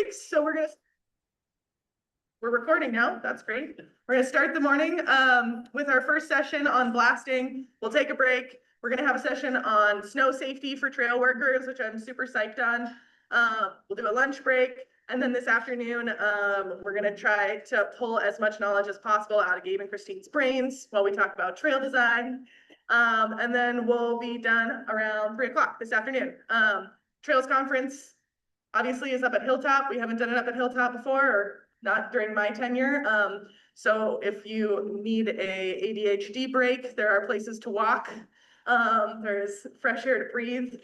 breaks. So we're recording now. That's great. We're gonna start the morning with our first session on blasting. We'll take a break. We're gonna have a session on snow safety for trail workers, which I'm super psyched on. We'll do a lunch break. And then this afternoon, we're gonna try to pull as much knowledge as possible out of Gabe and Christine's brains while we talk about trail design. And then we'll be done around 3 o'clock this afternoon. Trails conference obviously is up at Hilltop. We haven't done it up at Hilltop before, or not during my tenure. So if you need a ADHD break, there are places to walk. There's fresh air to breathe,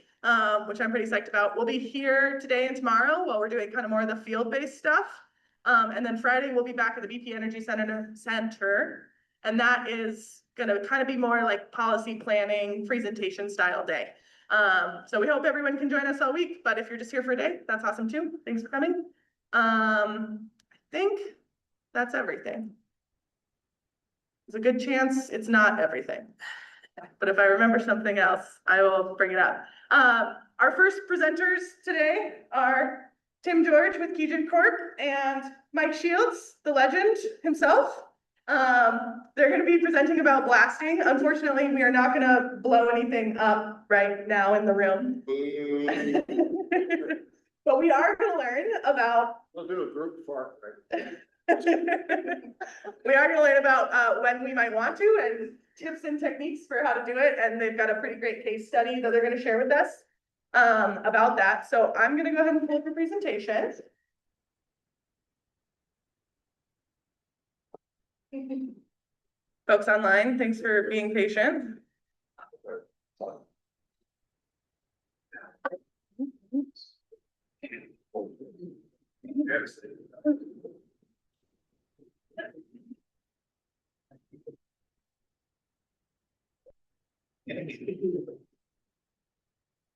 which I'm pretty psyched about. We'll be here today and tomorrow while we're doing kind of more of the field-based stuff. And then Friday, we'll be back at the BP Energy Center. And that is gonna kind of be more like policy planning, presentation style day. So we hope everyone can join us all week, but if you're just here for a day, that's awesome too. Thanks for coming. I think that's everything. There's a good chance it's not everything, but if I remember something else, I will bring it up. Our first presenters today are Tim George with Kijik Corp and Mike Shields, the legend himself. They're going to be presenting about blasting. Unfortunately, we are not going to blow anything up right now in the room. But we are going to learn about... We'll do a group farm. We are going to learn about when we might want to and tips and techniques for how to do it. And they've got a pretty great case study that they're going to share with us about that. So I'm going to go ahead and pull up a presentation. Folks online, thanks for being patient.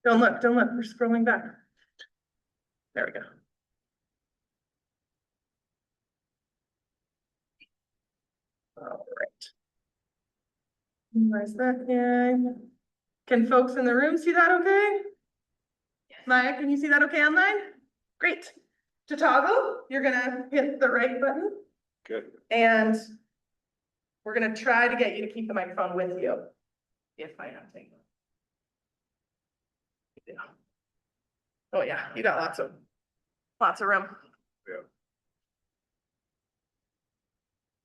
Don't look, we're scrolling back. There we go. All right. Where's that in? Can folks in the room see that okay? Yes. Maya, can you see that okay online? Great. To toggle, you're gonna hit the right button. Good. And we're gonna try to get you to keep the microphone with you. If I have to. Yeah. Oh yeah, you got lots of room. Yeah.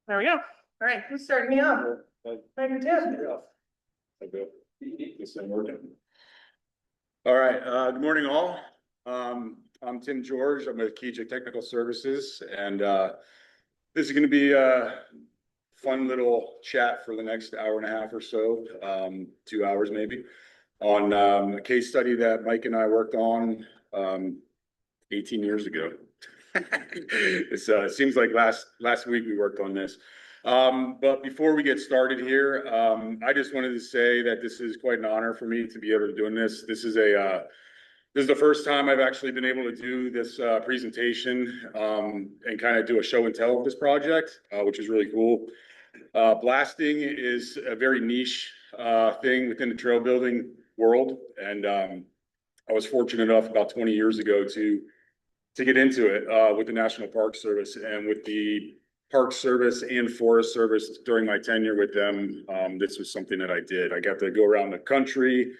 There we go. All right, who's starting me off? Thank you, Tim. This ain't working. All right, good morning all. I'm Tim George. I'm with Kijik Technical Services, and this is going to be a fun little chat for the next hour and a half or so, 2 hours maybe, on a case study that Mike and I worked on 18 years ago. It seems like last week we worked on this. But before we get started here, I just wanted to say that this is quite an honor for me to be able to doing this. This is the first time I've actually been able to do this presentation and kind of do a show and tell of this project, which is really cool. Blasting is a very niche thing within the trail building world, and I was fortunate enough about 20 years ago to get into it with the National Park Service, and with the Park Service and Forest Service during my tenure with them. This was something that I did. I got to go around the country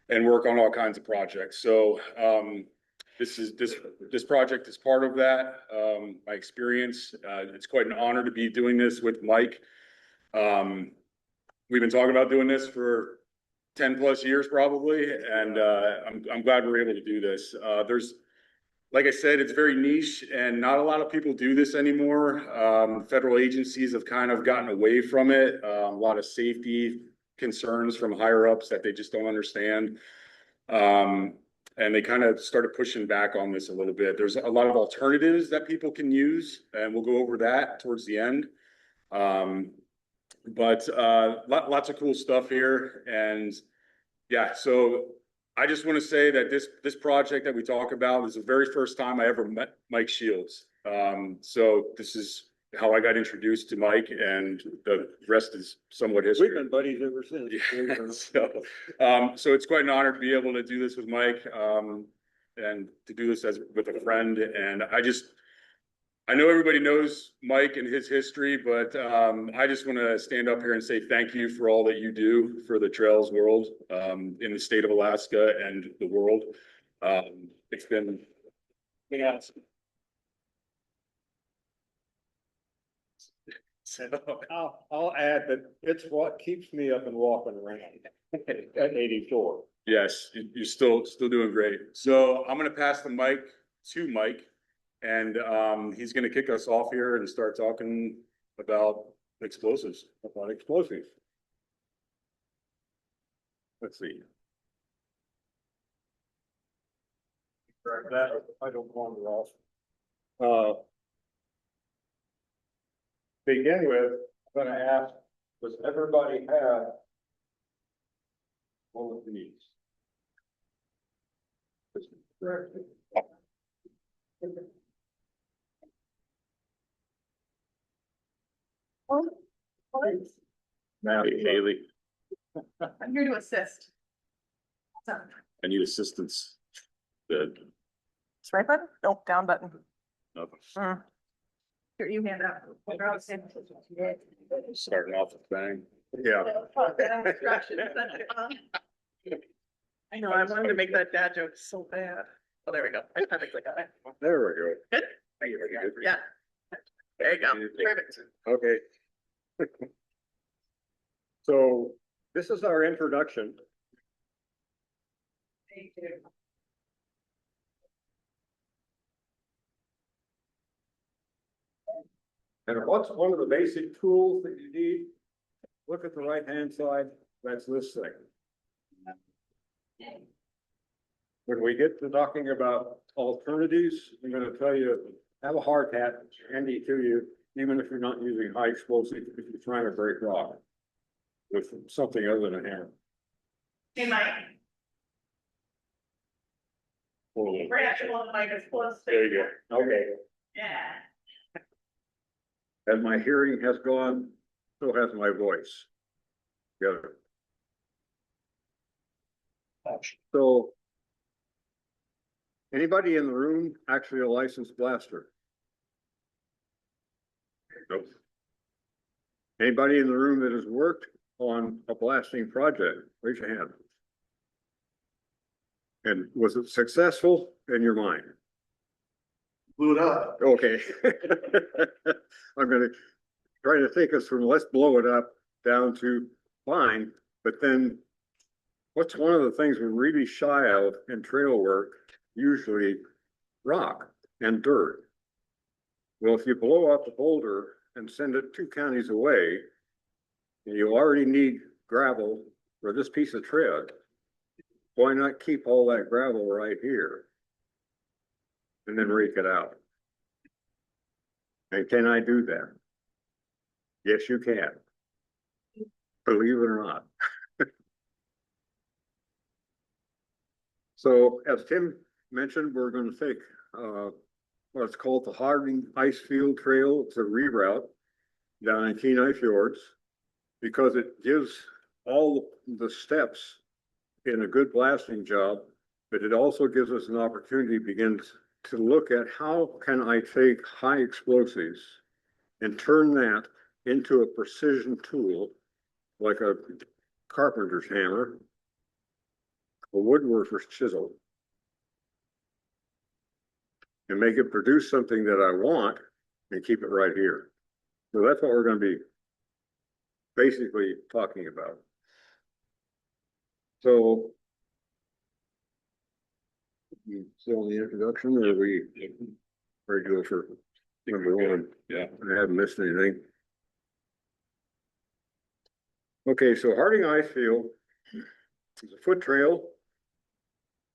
and work on all kinds of projects. So this project is part of that. My experience. It's quite an honor to be doing this with Mike. We've been talking about doing this for 10 plus years probably, and I'm glad we're able to do this. Like I said, it's very niche and not a lot of people do this anymore. Federal agencies have kind of gotten away from it. A lot of safety concerns from higher ups that they just don't understand. And they kind of started pushing back on this a little bit. There's a lot of alternatives that people can use, and we'll go over that towards the end. But lots of cool stuff here. And yeah, so I just want to say that this project that we talk about is the very first time I ever met Mike Shields. So this is how I got introduced to Mike, and the rest is somewhat history. We've been buddies ever since. Yeah, so it's quite an honor to be able to do this with Mike. and to do this as with a friend. And I know everybody knows Mike and his history, but I just want to stand up here and say thank you for all that you do for the trails world in the state of Alaska and the world. It's been awesome. I'll add that it's what keeps me up and walking around at 84. Yes, you're still doing great. So I'm gonna pass the mic to Mike, and he's gonna kick us off here and start talking about explosives. About explosives. Let's see. That I don't wander off. Begin with, I'm gonna ask, does everybody have one of these? Now, Haley, I'm here to assist. So, I need assistance. Good. it's right button? Nope, down button. Nothing. Here, you hand out. Starting off with bang. yeah, I know, I wanted to make that dad joke so bad. Oh, there we go. I perfectly got it. there we go. Good? Yeah. There you go. Perfect. Okay. So this is our introduction. Thank you. And what's one of the basic tools that you need? Look at the right-hand side, that's this thing. When we get to talking about alternatives, I'm gonna tell you, have a hard hat handy to you, even if you're not using high explosive, if you're trying to break rock with something other than a hammer. Hey, Mike. Hold on. We're actually on the mic as close. There you go. Okay. Yeah. As my hearing has gone, so has my voice. Together. So, anybody in the room actually a licensed blaster? Nope. Anybody in the room that has worked on a blasting project? Raise your hand. And was it successful in your mind? Blew it up. Okay. I'm gonna try to take us from let's blow it up down to fine, but then what's one of the things we're really shy of in trail work? Usually rock and dirt. Well, if you blow up a boulder and send it 2 counties away, and you already need gravel for this piece of tread, why not keep all that gravel right here? And then rake it out. And can I do that? Yes, you can. Believe it or not. So as Tim mentioned, we're going to take what's called the Harding Ice Field Trail. It's a reroute down in Kenai Fjords because it gives all the steps in a good blasting job, but it also gives us an opportunity to begin to look at how can I take high explosives and turn that into a precision tool like a carpenter's hammer, a woodworker's chisel, and make it produce something that I want and keep it right here. So that's what we're going to be basically talking about. So still in the introduction, or are we ready to go for number one? Yeah. I haven't missed anything. Okay, so Harding Ice Field is a foot trail.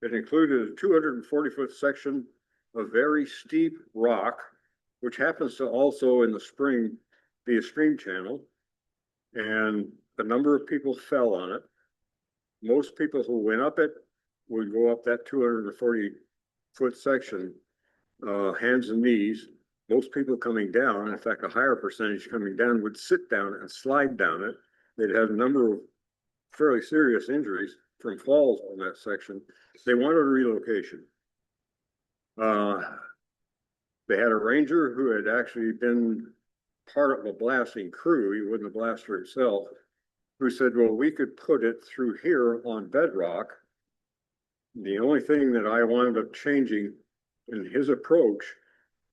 It included a 240-foot section of very steep rock, which happens to also in the spring be a stream channel. And a number of people fell on it. Most people who went up it would go up that 240-foot section, hands and knees. Most people coming down, in fact, a higher percentage coming down, would sit down and slide down it. They'd have a number of fairly serious injuries from falls on that section. They wanted a relocation. They had a ranger who had actually been part of a blasting crew. He wasn't a blaster himself, who said, well, we could put it through here on bedrock. The only thing that I wound up changing in his approach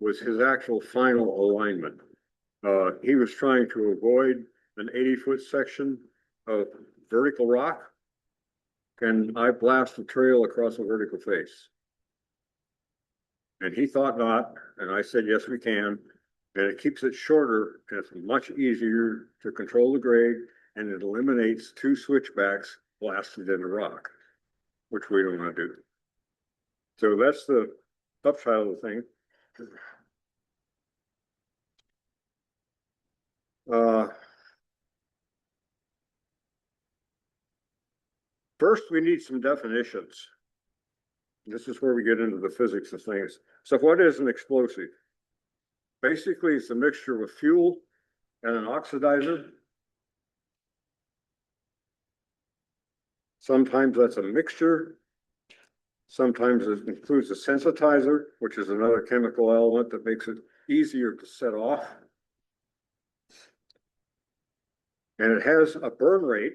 was his actual final alignment. He was trying to avoid an 80-foot section of vertical rock, and I blast the trail across a vertical face. And he thought not, and I said, yes, we can. And it keeps it shorter, and it's much easier to control the grade, and it eliminates 2 switchbacks blasted in the rock, which we don't want to do. So that's the upside of the thing. First, we need some definitions. This is where we get into the physics of things. So what is an explosive? Basically, it's a mixture of a fuel and an oxidizer. Sometimes that's a mixture. Sometimes it includes a sensitizer, which is another chemical element that makes it easier to set off. And it has a burn rate,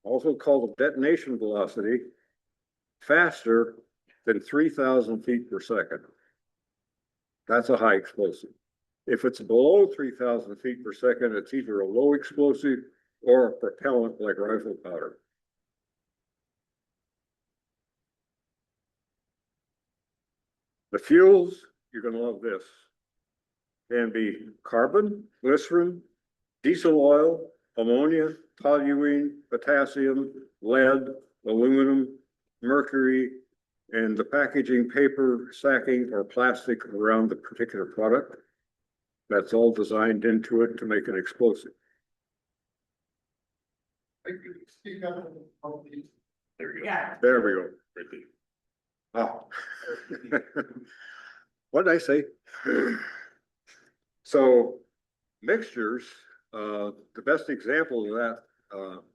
also called a detonation velocity, faster than 3,000 feet per second. That's a high explosive. If it's below 3,000 feet per second, it's either a low explosive or a propellant like rifle powder. The fuels, you're going to love this, can be carbon, glycerin, diesel oil, ammonia, toluene, potassium, lead, aluminum, mercury, and the packaging, paper, sacking, or plastic around the particular product. That's all designed into it to make an explosive. There we go. Yeah. There we go. Oh. What did I say? So mixtures, the best example of that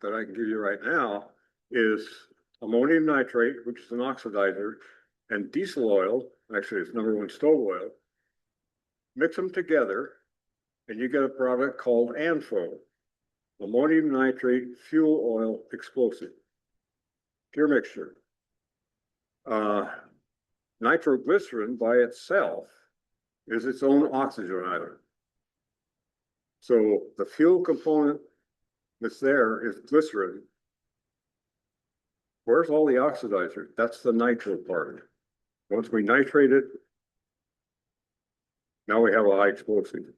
that I can give you right now is ammonium nitrate, which is an oxidizer, and diesel oil. Actually, it's #1 stove oil. Mix them together, and you get a product called ANFO, ammonium nitrate fuel oil explosive. Pure mixture. Nitroglycerin by itself is its own oxygen. So the fuel component that's there is glycerin. Where's all the oxidizer? That's the nitro part. Once we nitrate it, now we have a high explosive.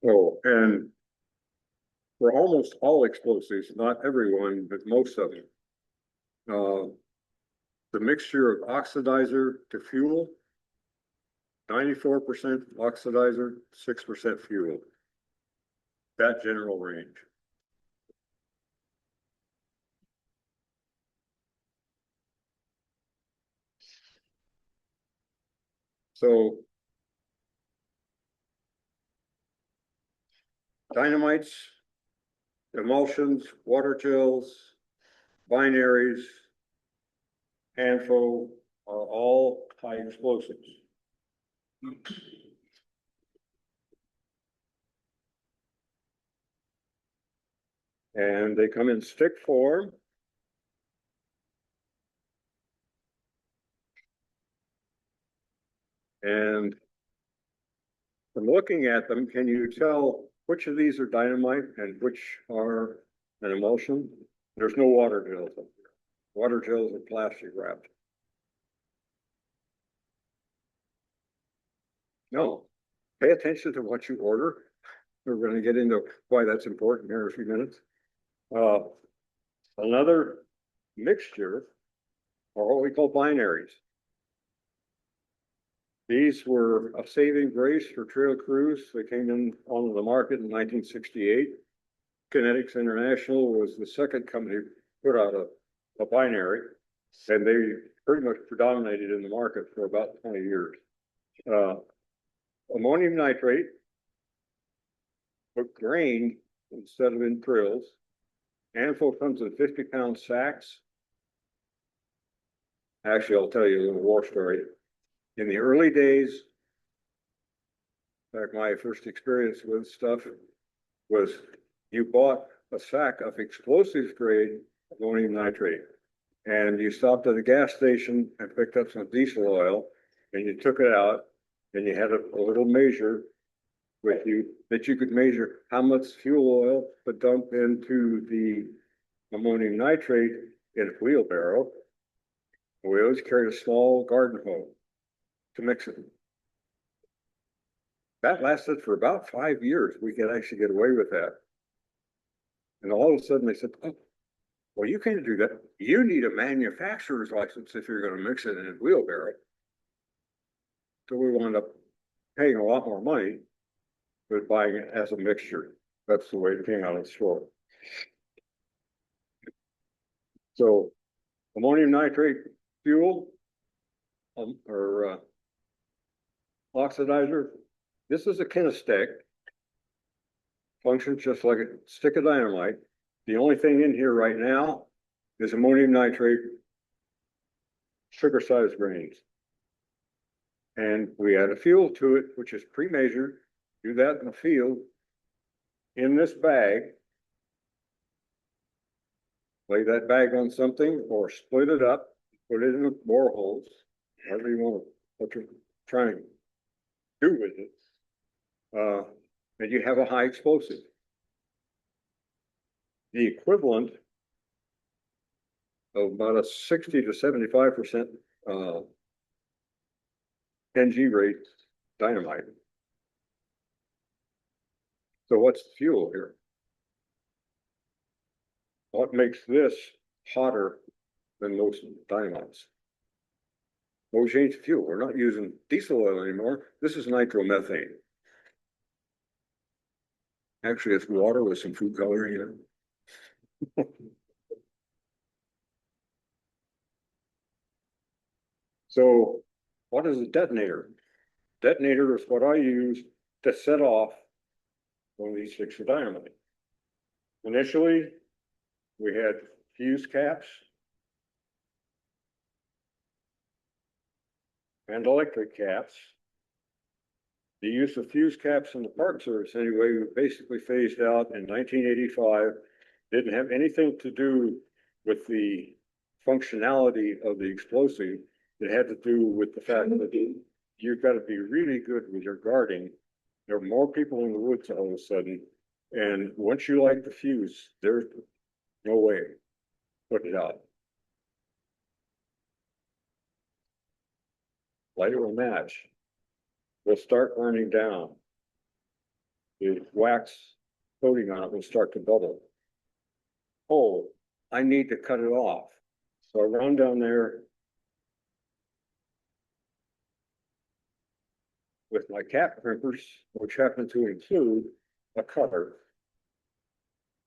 Oh, and for almost all explosives, not everyone, but most of them, the mixture of oxidizer to fuel, 94% oxidizer, 6% fuel. That general range. So dynamites, emulsions, water gels, binaries, ANFO are all high explosives. And they come in stick form. And from looking at them, can you tell which of these are dynamite and which are an emulsion? There's no water gels up there. Water gels are plastic wrapped. No, pay attention to what you order. We're going to get into why that's important here in a few minutes. Another mixture are what we call binaries. These were a saving grace for trail crews. They came in onto the market in 1968. Kinetics International was the second company to put out a binary, and they pretty much predominated in the market for about 20 years. Ammonium nitrate but grain instead of in drills. Handful comes in 50-pound sacks. Actually, I'll tell you a little war story. In the early days, back my first experience with stuff was you bought a sack of explosives grade ammonium nitrate. And you stopped at a gas station and picked up some diesel oil and you took it out and you had a little measure with you that you could measure how much fuel oil to dump into the ammonium nitrate in a wheelbarrow. We always carried a small garden hose to mix it. That lasted for about 5 years. We could actually get away with that. And all of a sudden they said, oh, well, you can't do that. You need a manufacturer's license if you're going to mix it in a wheelbarrow. So we wound up paying a lot more money, but buying it as a mixture. That's the way it came out of the store. So ammonium nitrate fuel or oxidizer. This is a kinestek. Functions just like a stick of dynamite. The only thing in here right now is ammonium nitrate, sugar-sized grains. And we add a fuel to it, which is pre-measured. Do that in the field. In this bag, lay that bag on something or split it up, put it in the boreholes, whatever you want, what you're trying to do with it. And you have a high explosive. The equivalent of about a 60 to 75% NG rate dynamite. So what's the fuel here? What makes this hotter than most dynamites? Well, we changed the fuel. We're not using diesel oil anymore. This is nitromethane. Actually, it's water with some food coloring in it. So what is a detonator? Detonator is what I use to set off one of these sticks of dynamite. Initially, we had fuse caps and electric caps. The use of fuse caps in the Park Service anyway, we basically phased out in 1985. Didn't have anything to do with the functionality of the explosive. It had to do with the fact that you've got to be really good with your guarding. There are more people in the woods all of a sudden. And once you light the fuse, there's no way to put it out. Light it with a match. Will start burning down. The wax coating on it will start to bubble. Oh, I need to cut it off. So I run down there with my cap crimpers, which happen to include a cutter.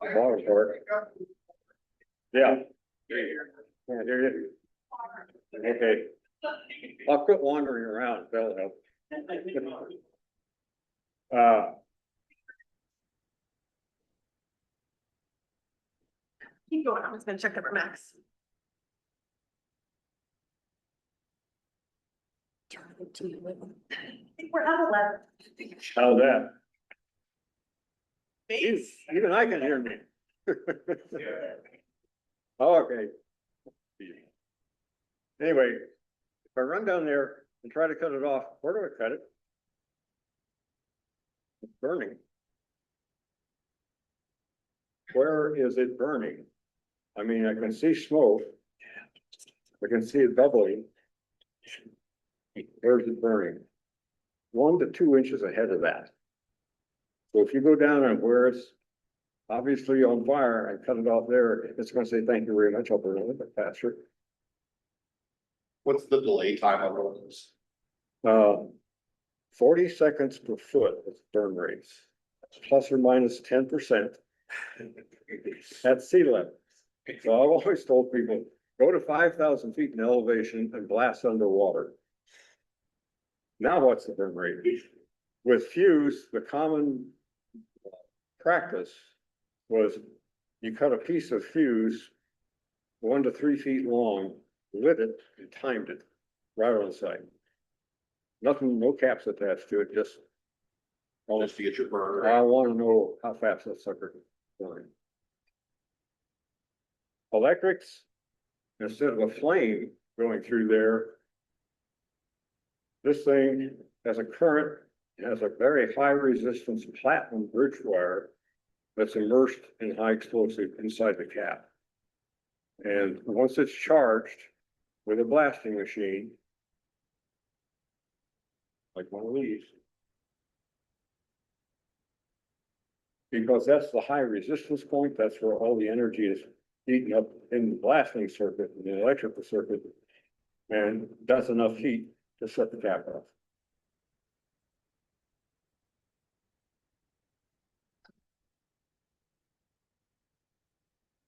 The bottom part. Yeah. Yeah, there it is. Okay. I'll quit wandering around. That'll help. Keep going, I'm just gonna check over Max. I think we're at 11. How's that? Base. Even I can hear me. Oh, okay. Anyway, if I run down there and try to cut it off, where do I cut it? It's burning. Where is it burning? I mean, I can see smoke. I can see it bubbling. Where's it burning? 1 to 2 inches ahead of that. So if you go down and where it's obviously on fire and cut it off there, it's going to say, thank you very much. I'll burn a little bit faster. What's the delay time on those? 40 seconds per foot is burn rates, plus or minus 10% at sea level. So I've always told people, go to 5,000 feet in elevation and blast underwater. Now what's the burn rate? With fuse, the common practice was you cut a piece of fuse 1 to 3 feet long, lit it and timed it right on the site. Nothing, no caps attached to it, just. Just to get your burn I rate. want to know how fast that sucker is going. Electrics, instead of a flame going through there, this thing has a current, has a very high resistance platinum bridge wire that's immersed in high explosive inside the cap. And once it's charged with a blasting machine, like one of these, because that's the high resistance point, that's where all the energy is heating up in the blasting circuit, in the electrical circuit, and that's enough heat to set the cap off.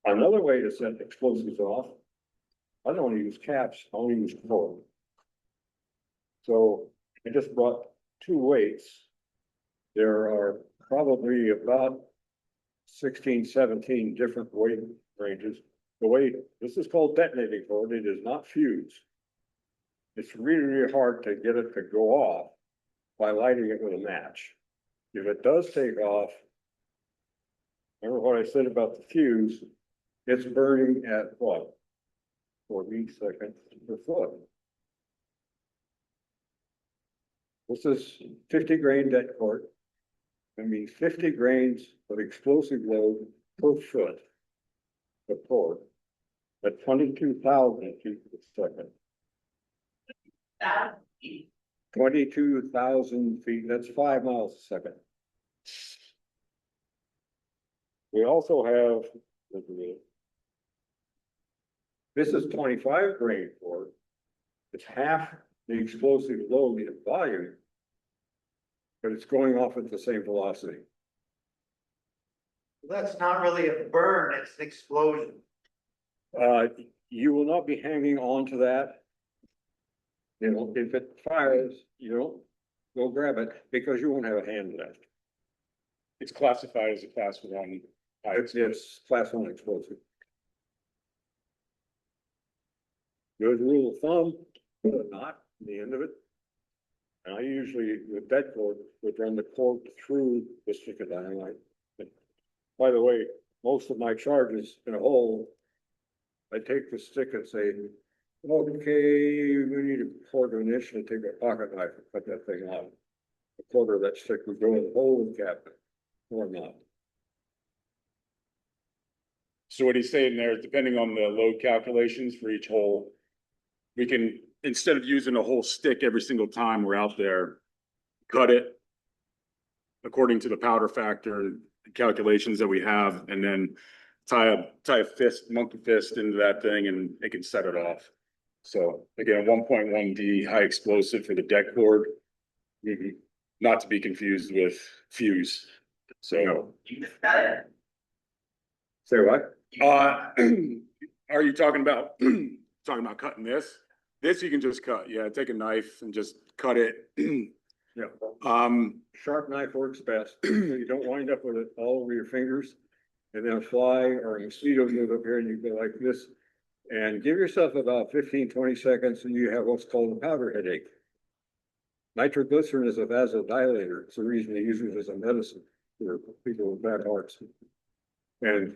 Another way to set explosives off, I don't use caps, I only use cord. So I just brought 2 weights. There are probably about 16, 17 different weight ranges. The weight, this is called detonating cord, it is not fuse. It's really, really hard to get it to go off by lighting it with a match. If it does take off, remember what I said about the fuse, it's burning at what? 40 seconds per foot. This is 50 grain det cord. That means 50 grains of explosive load per foot of cord at 22,000 feet per second. 22,000 feet, that's 5 miles a second. We also have, this is 25 grain cord. It's half the explosive load in volume, but it's going off at the same velocity. That's not really a burn, it's an explosion. You will not be hanging on to that. You know, if it fires, you don't go grab it because you won't have a hand left. It's classified as a class 1. It's class 1 explosive. Good rule of thumb, put a knot in the end of it. And I usually, with that cord, would run the cord through the stick of dynamite. By the way, most of my charges in a hole, I take the stick and say, okay, we need a quarter of an inch, and take a pocket knife and cut that thing out. A quarter of that stick would go in the hole in the cabinet, or not. So what he's saying there, depending on the load calculations for each hole, we can, instead of using a whole stick every single time we're out there, cut it according to the powder factor calculations that we have, and then tie a fist, monkey fist into that thing, and it can set it off. So again, 1.1D high explosive for the deck cord, not to be confused with fuse. So, Say what? are you talking about cutting this? This you can just cut. Yeah, take a knife and just cut it. Yeah. Sharp knife works best. You don't wind up with it all over your fingers, and then a fly or a mosquito goes up here and you go like this, and give yourself about 15, 20 seconds and you have what's called a powder headache. Nitroglycerin is a vasodilator. It's the reason they use it as a medicine for people with bad hearts. And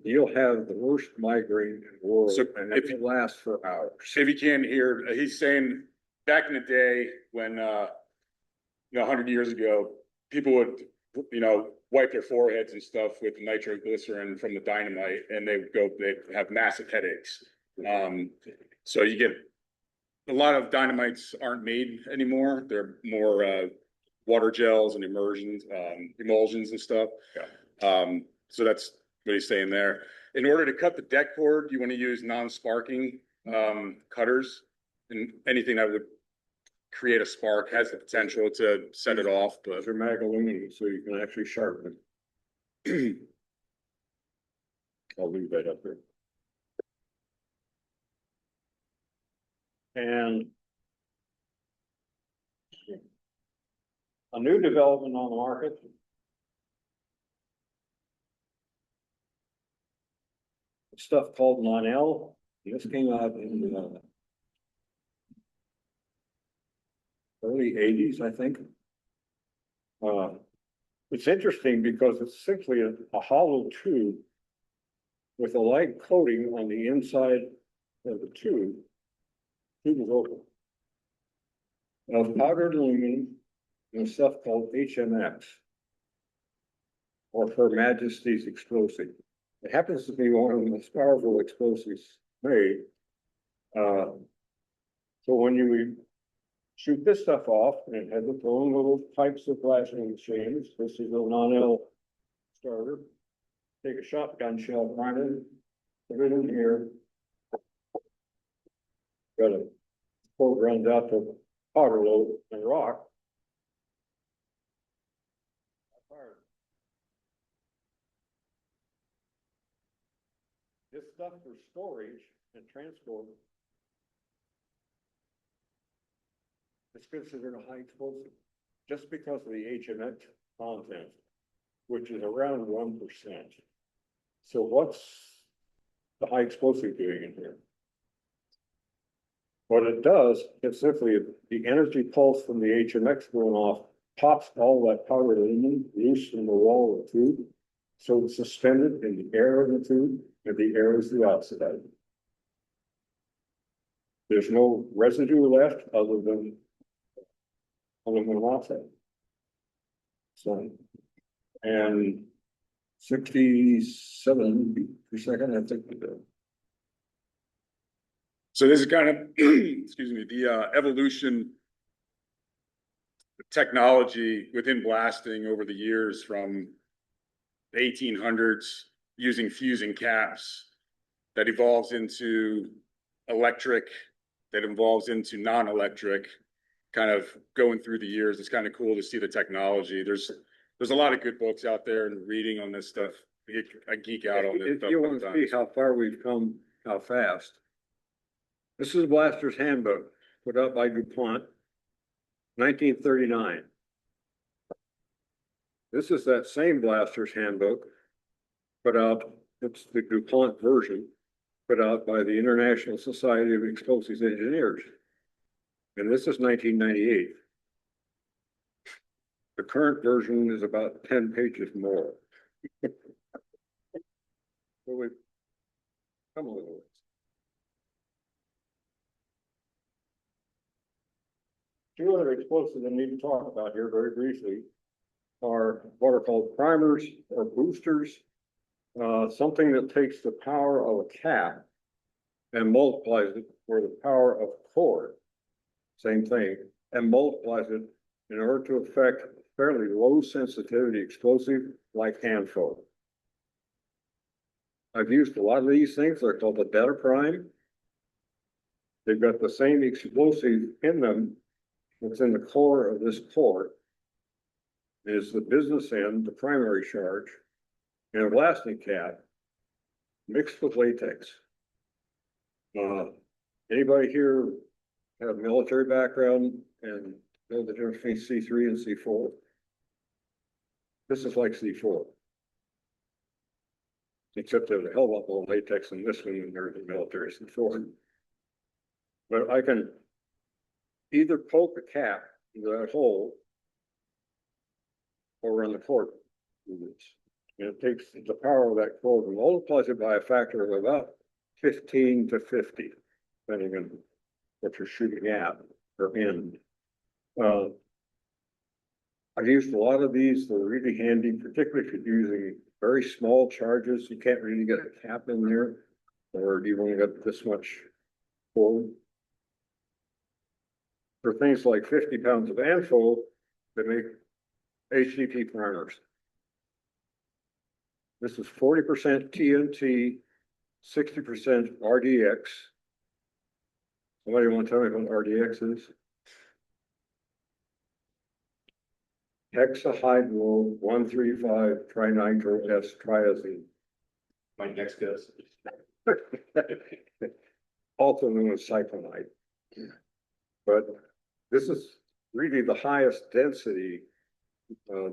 you'll have the worst migraine in the world, So and it will last for hours. If you can't hear, he's saying back in the day when, 100 years ago, people would, wipe their foreheads and stuff with nitroglycerin from the dynamite, and they'd have massive headaches. So you get, a lot of dynamites aren't made anymore. They're more, water gels and emulsions and stuff. Yeah. So that's what he's saying there. In order to cut the deck cord, you want to use non-sparking cutters, and anything that would create a spark has the potential to set it off, but Those are mag aluminum, so you can actually sharpen it. I'll leave that up there. And a new development on the market stuff called Lonell. This came out in the early eighties, I think. It's interesting because it's simply a hollow tube with a light coating on the inside of the tube. Tube is open. Of powdered aluminum and stuff called HMX, or Her Majesty's Explosive. It happens to be one of the most powerful explosives made. So when you shoot this stuff off, and it has its own little types of blasting chains. This is a non-L starter. Take a shotgun shell, prime it, put it in here. Got a quote runs out to powder load and rock. This stuff for storage and transport is considered a high explosive just because of the HMX content, which is around 1%. So what's the high explosive doing in here? What it does, it's simply the energy pulse from the HMX going off pops all that powdered aluminum loose in the wall of the tube. So it's suspended in the air of the tube, and the air is the oxide. There's no residue left other than aluminum oxide. So, and 67 per second, I think we do. So this is kind of, excuse me, the evolution of technology within blasting over the years from the 1800s using fusing caps that evolves into electric, that evolves into non-electric, kind of going through the years. It's kind of cool to see the technology. There's a lot of good books out there and reading on this stuff. I geek out on this If stuff you want to sometimes. see how far we've come, how fast. This is Blaster's Handbook, put out by DuPont, 1939. This is that same Blaster's Handbook, put out, it's the DuPont version, put out by the International Society of Explosives Engineers. And this is 1998. The current version is about 10 pages more. So we've come a little ways. Two other explosives I need to talk about here very briefly are what are called primers or boosters. Something that takes the power of a cap and multiplies it for the power of a cord. Same thing, and multiplies it in order to affect fairly low sensitivity explosive like hand foam. I've used a lot of these things. They're called the Beta Prime. They've got the same explosive in them that's in the core of this cord. Is the business end, the primary charge, and a blasting cap mixed with latex. Anybody here have military background and know the difference between C3 and C4? This is like C4. Except there's a hell of a lot more latex in this one than there is in military C4. But I can either poke a cap into that hole or run the cord with this. And it takes the power of that cord and multiplies it by a factor of about 15 to 50, depending on what you're shooting at or in. I've used a lot of these. They're really handy, particularly if you're using very small charges. You can't really get a cap in there, or you've only got this much cord. For things like 50 pounds of ANFO, they make HDP primers. This is 40% TNT, 60% RDX. Somebody want to tell me what RDX is? Hexahydral 135 trinitro S triazine. My next guess. Also known as cyclonide. But this is really the highest density.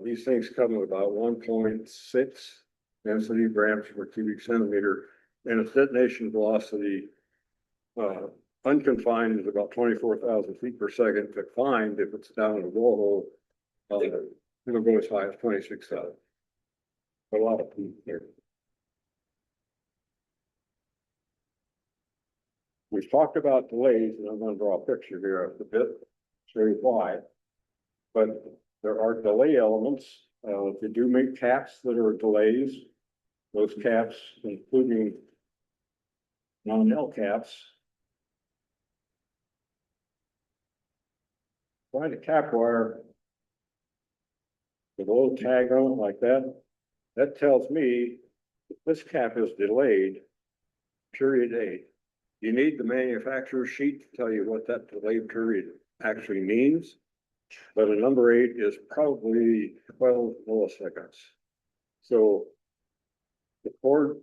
These things come with about 1.6 density grams per cubic centimeter. and its detonation velocity, unconfined is about 24,000 feet per second. Confined, if it's down in a borehole, it'll go as high as 26,000. A lot of feet there. We've talked about delays, and I'm going to draw a picture here of the bit, show you why. But there are delay elements. They do make caps that are delays. Those caps, including non-L caps. Find a cap wire with a little tag on it like that. That tells me that this cap is delayed, period 8. You need the manufacturer's sheet to tell you what that delayed period actually means. But a number 8 is probably 12 milliseconds. So the cord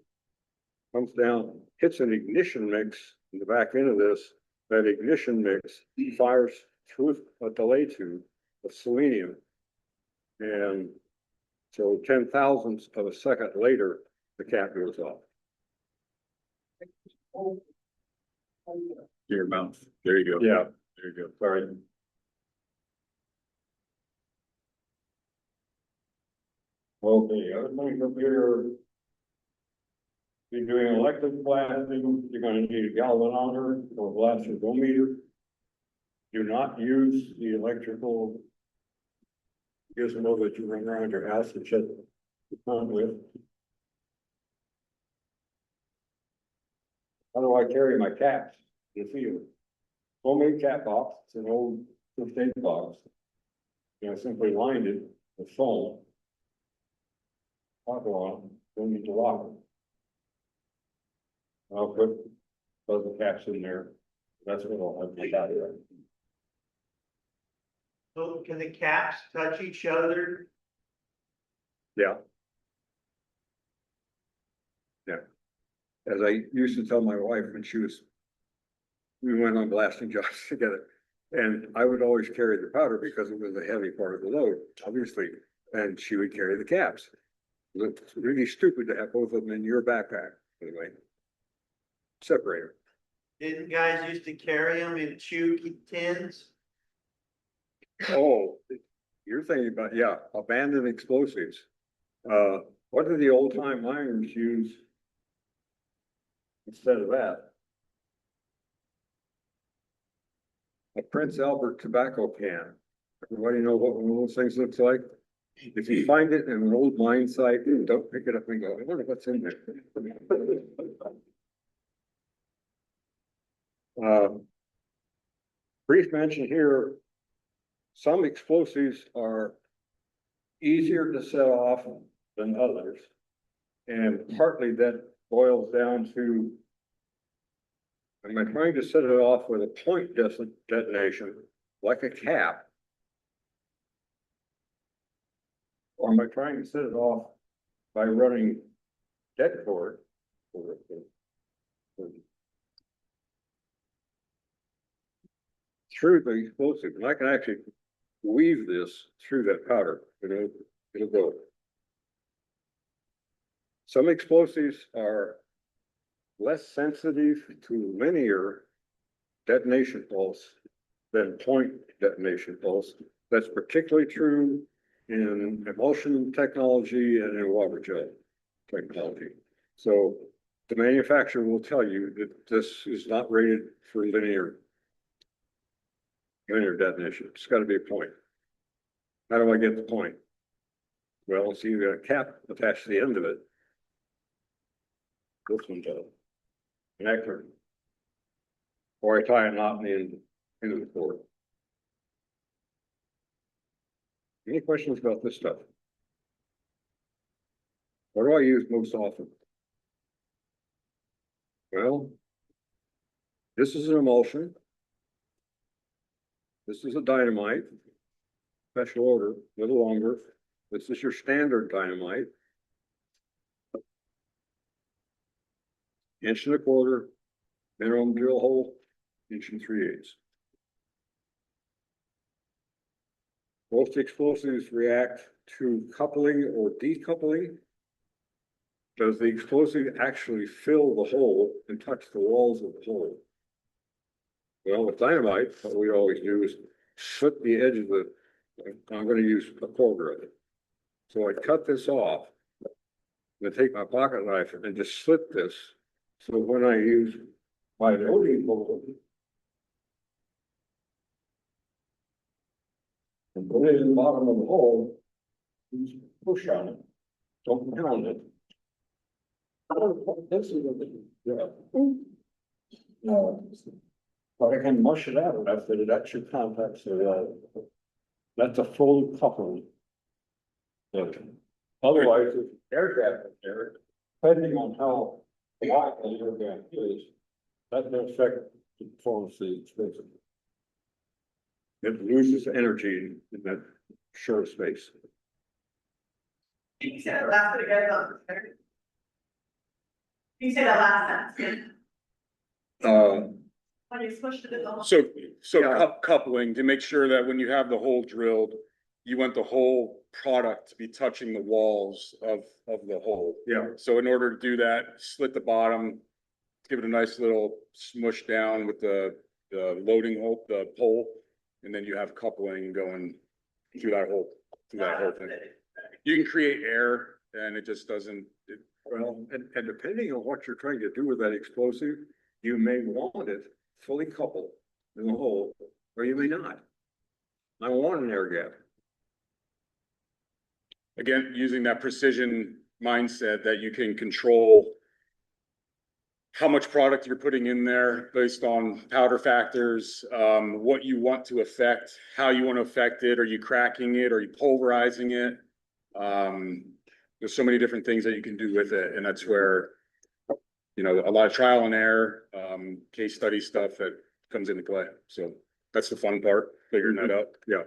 comes down, hits an ignition mix in the back end of this. That ignition mix fires through a delay tube of selenium. And so 10 thousandths of a second later, the cap goes off. Your mouth. There you go. Yeah. There you go. Sorry. Okay, other things up here. You're doing electric blasting, you're gonna need a galvanometer or blaster meter. Do not use the electrical gizmo that you run around your house and shut the conduit. How do I carry my caps in the field? Homemade cap box, it's an old first aid box. You know, simply lined it with foam. Top on, don't need to lock it. I'll put the caps in there. That's what I'll have to do. So can the caps touch each other? Yeah. Yeah. As I used to tell my wife when we went on blasting jobs together, and I would always carry the powder because it was a heavy part of the load, obviously, and she would carry the caps. It's really stupid to have both of them in your backpack, anyway. Separator. Didn't guys used to carry them in chew tins? Oh, you're thinking about, yeah, abandoned explosives. What did the old time miners use instead of that? A Prince Albert tobacco can. Everybody know what one of those things looks like? If you find it in an old mine site, don't pick it up and go, I wonder what's in there. Brief mention here, some explosives are easier to set off than others. And partly that boils down to, am I trying to set it off with a point detonation, like a cap? Or am I trying to set it off by running dead cord? Through the explosive, and I can actually weave this through that powder, it'll go. Some explosives are less sensitive to linear detonation pulse than point detonation pulse. That's particularly true in emulsion technology and in water jet technology. So the manufacturer will tell you that this is not rated for linear detonation. It's got to be a point. How do I get the point? Well, see, you've got a cap attached to the end of it. This one does. Connector. Or I tie a knot in the into the cord. Any questions about this stuff? What do I use most often? Well, this is an emulsion. This is a dynamite, special order, a little longer. This is your standard dynamite. 1.25 inch, minimum drill hole, 1 3/8 inches. Most explosives react to coupling or decoupling. does the explosive actually fill the hole and touch the walls of the hole? Well, with dynamite, what we always do is slit the edge of the, I'm gonna use a quarter of it. So I cut this off. Then take my pocket knife and just slit this. So when I use my loading bowl and put it in the bottom of the hole, just push on it. Don't pound it. This is a bit, yeah. But I can mush it out enough that it actually compacts the, that's a full coupling. Okay. Otherwise, if air gap in there, depending on how wide the air gap is, that will affect the performance of the explosive. It loses energy in that short space. Can you say that last bit again about the center? Can you say that last sentence? When you smushed it in the hole. So Yeah. coupling to make sure that when you have the hole drilled, you want the whole product to be touching the walls of the hole. Yeah. So in order to do that, slit the bottom, give it a nice little smush down with the loading hole, the pole, and then you have coupling going through that whole thing. You can create air and it just doesn't, Well, and depending on what you're trying to do with that explosive, you may want it fully coupled in the hole, or you may not. I want an air gap. again, using that precision mindset that you can control how much product you're putting in there based on powder factors, what you want to affect, how you want to affect it. Are you cracking it? Are you pulverizing it? There's so many different things that you can do with it. And that's where, you know, a lot of trial and error, case study stuff that comes into play. So that's the fun part, figuring that out. Yeah.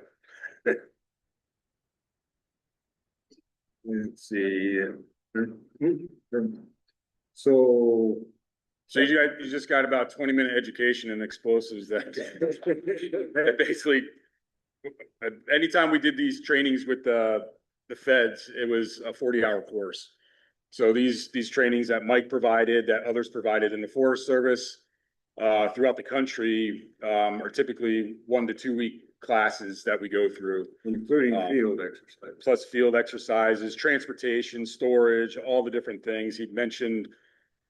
Let's see. So. So you just got about 20-minute education in explosives that basically, anytime we did these trainings with the feds, it was a 40-hour course. So these trainings that Mike provided, that others provided in the Forest Service, throughout the country, are typically 1 to 2 week classes that we go through. Including field exercise. Plus field exercises, transportation, storage, all the different things. He mentioned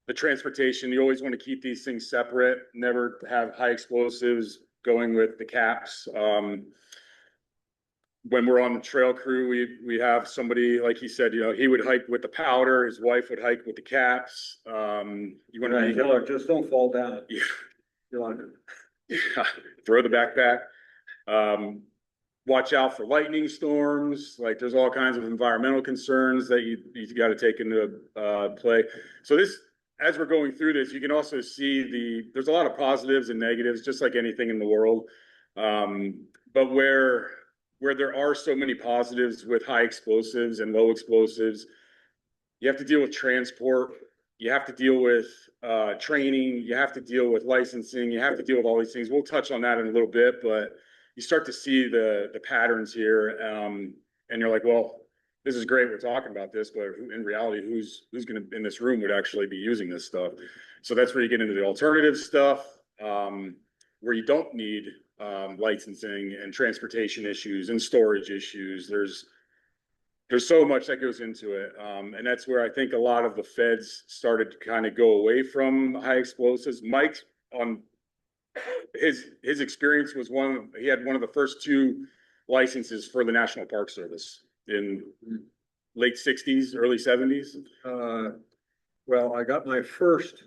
the transportation. You always want to keep these things separate, never have high explosives going with the caps. When we're on the trail crew, we have somebody, like he said, you know, he would hike with the powder, his wife would hike with the caps. You want to Right, just don't fall down. Yeah. You want to. Throw the backpack. Watch out for lightning storms. Like there's all kinds of environmental concerns that you got to take into play. So this, as we're going through this, you can also see there's a lot of positives and negatives, just like anything in the world. But where there are so many positives with high explosives and low explosives, you have to deal with transport. You have to deal with training. You have to deal with licensing. You have to deal with all these things. We'll touch on that in a little bit, but you start to see the patterns here, and you're like, well, this is great. We're talking about this, but in reality, who's going to in this room would actually be using this stuff? So that's where you get into the alternative stuff, where you don't need licensing and transportation issues and storage issues. There's so much that goes into it, and that's where I think a lot of the feds started to kind of go away from high explosives. Mike, on his experience, was he had one of the first 2 licenses for the National Park Service in late 60s, early 70s. Well, I got my first,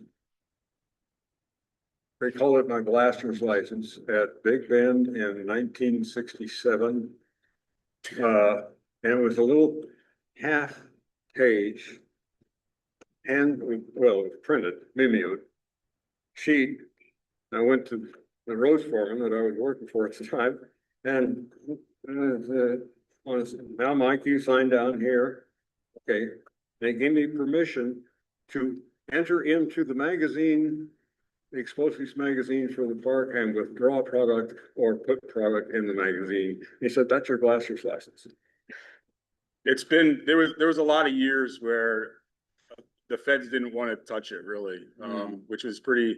they call it my blaster's license at Big Bend in 1967. And it was a little half page and, well, it was printed, mimeoed sheet. I went to the road foreman that I was working for at the time, and now Mike, you sign down here. Okay, they gave me permission to enter into the magazine, the explosives magazine for the park, and withdraw product or put product in the magazine. He said, that's your blaster's license. It's been there was a lot of years where the feds didn't want to touch it really, which was pretty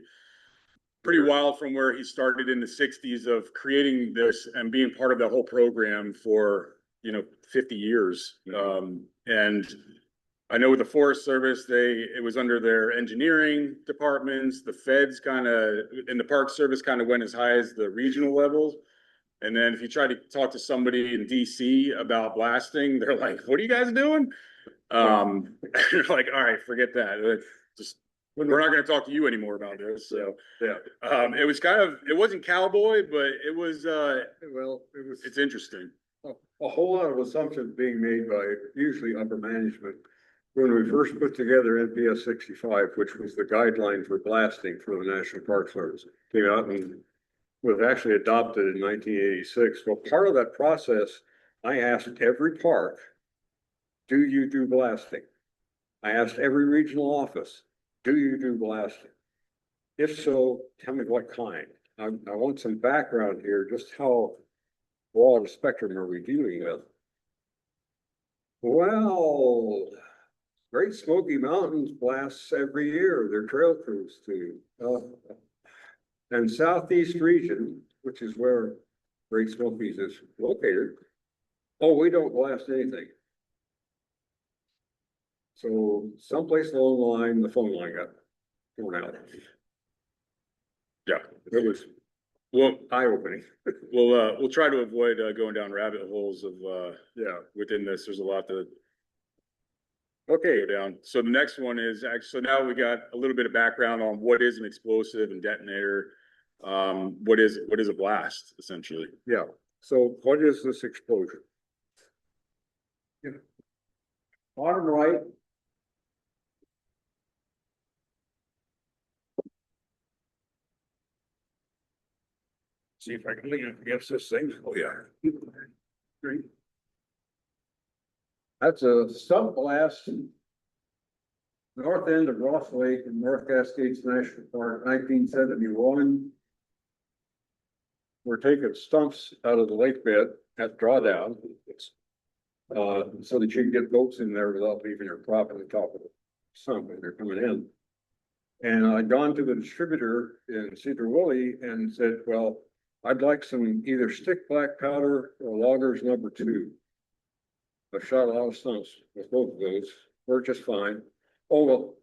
wild from where he started in the '60s of creating this and being part of the whole program for, 50 years. And I know with the Forest Service, it was under their engineering departments. The feds and the Park Service kind of went as high as the regional levels. And then if you try to talk to somebody in DC about blasting, they're like, "What are you guys doing?" You're like, "All right, forget that. We're not going to talk to you anymore about this." So Yeah. it was it wasn't cowboy, but it was. It's interesting. A whole lot of assumptions being made by usually upper management. When we first put together NPS 65, which was the guideline for blasting for the National Park Service, came out and was actually adopted in 1986. Well, part of that process, I asked every park, do you do blasting? I asked every regional office, do you do blasting? If so, tell me what kind. I want some background here, just how broad a spectrum are we dealing with? Well, Great Smoky Mountains blasts every year, their trail crews do. And Southeast region, which is where Great Smokies is located, oh, we don't blast anything. So someplace along the line, the phone line got torn out. Yeah, It was eye-opening. we'll try to avoid going down rabbit holes of within this. There's a lot to go down. So the next one is actually, so now we got a little bit of background on what is an explosive and detonator. What is a blast essentially? Yeah. So what is this explosion? Bottom right. See if I can lean against this thing. Oh, yeah. Great. That's a stump blast. North end of Ross Lake in North Cascades National Park, 1971. We're taking stumps out of the lake bed at drawdown. So that you can get boats in there without leaving your prop at the top of the stump when they're coming in. And I'd gone to the distributor in Cedar Woolley and said, well, I'd like some either stick black powder or loggers number 2. I shot a lot of stumps with both of those, worked just fine. Oh, well,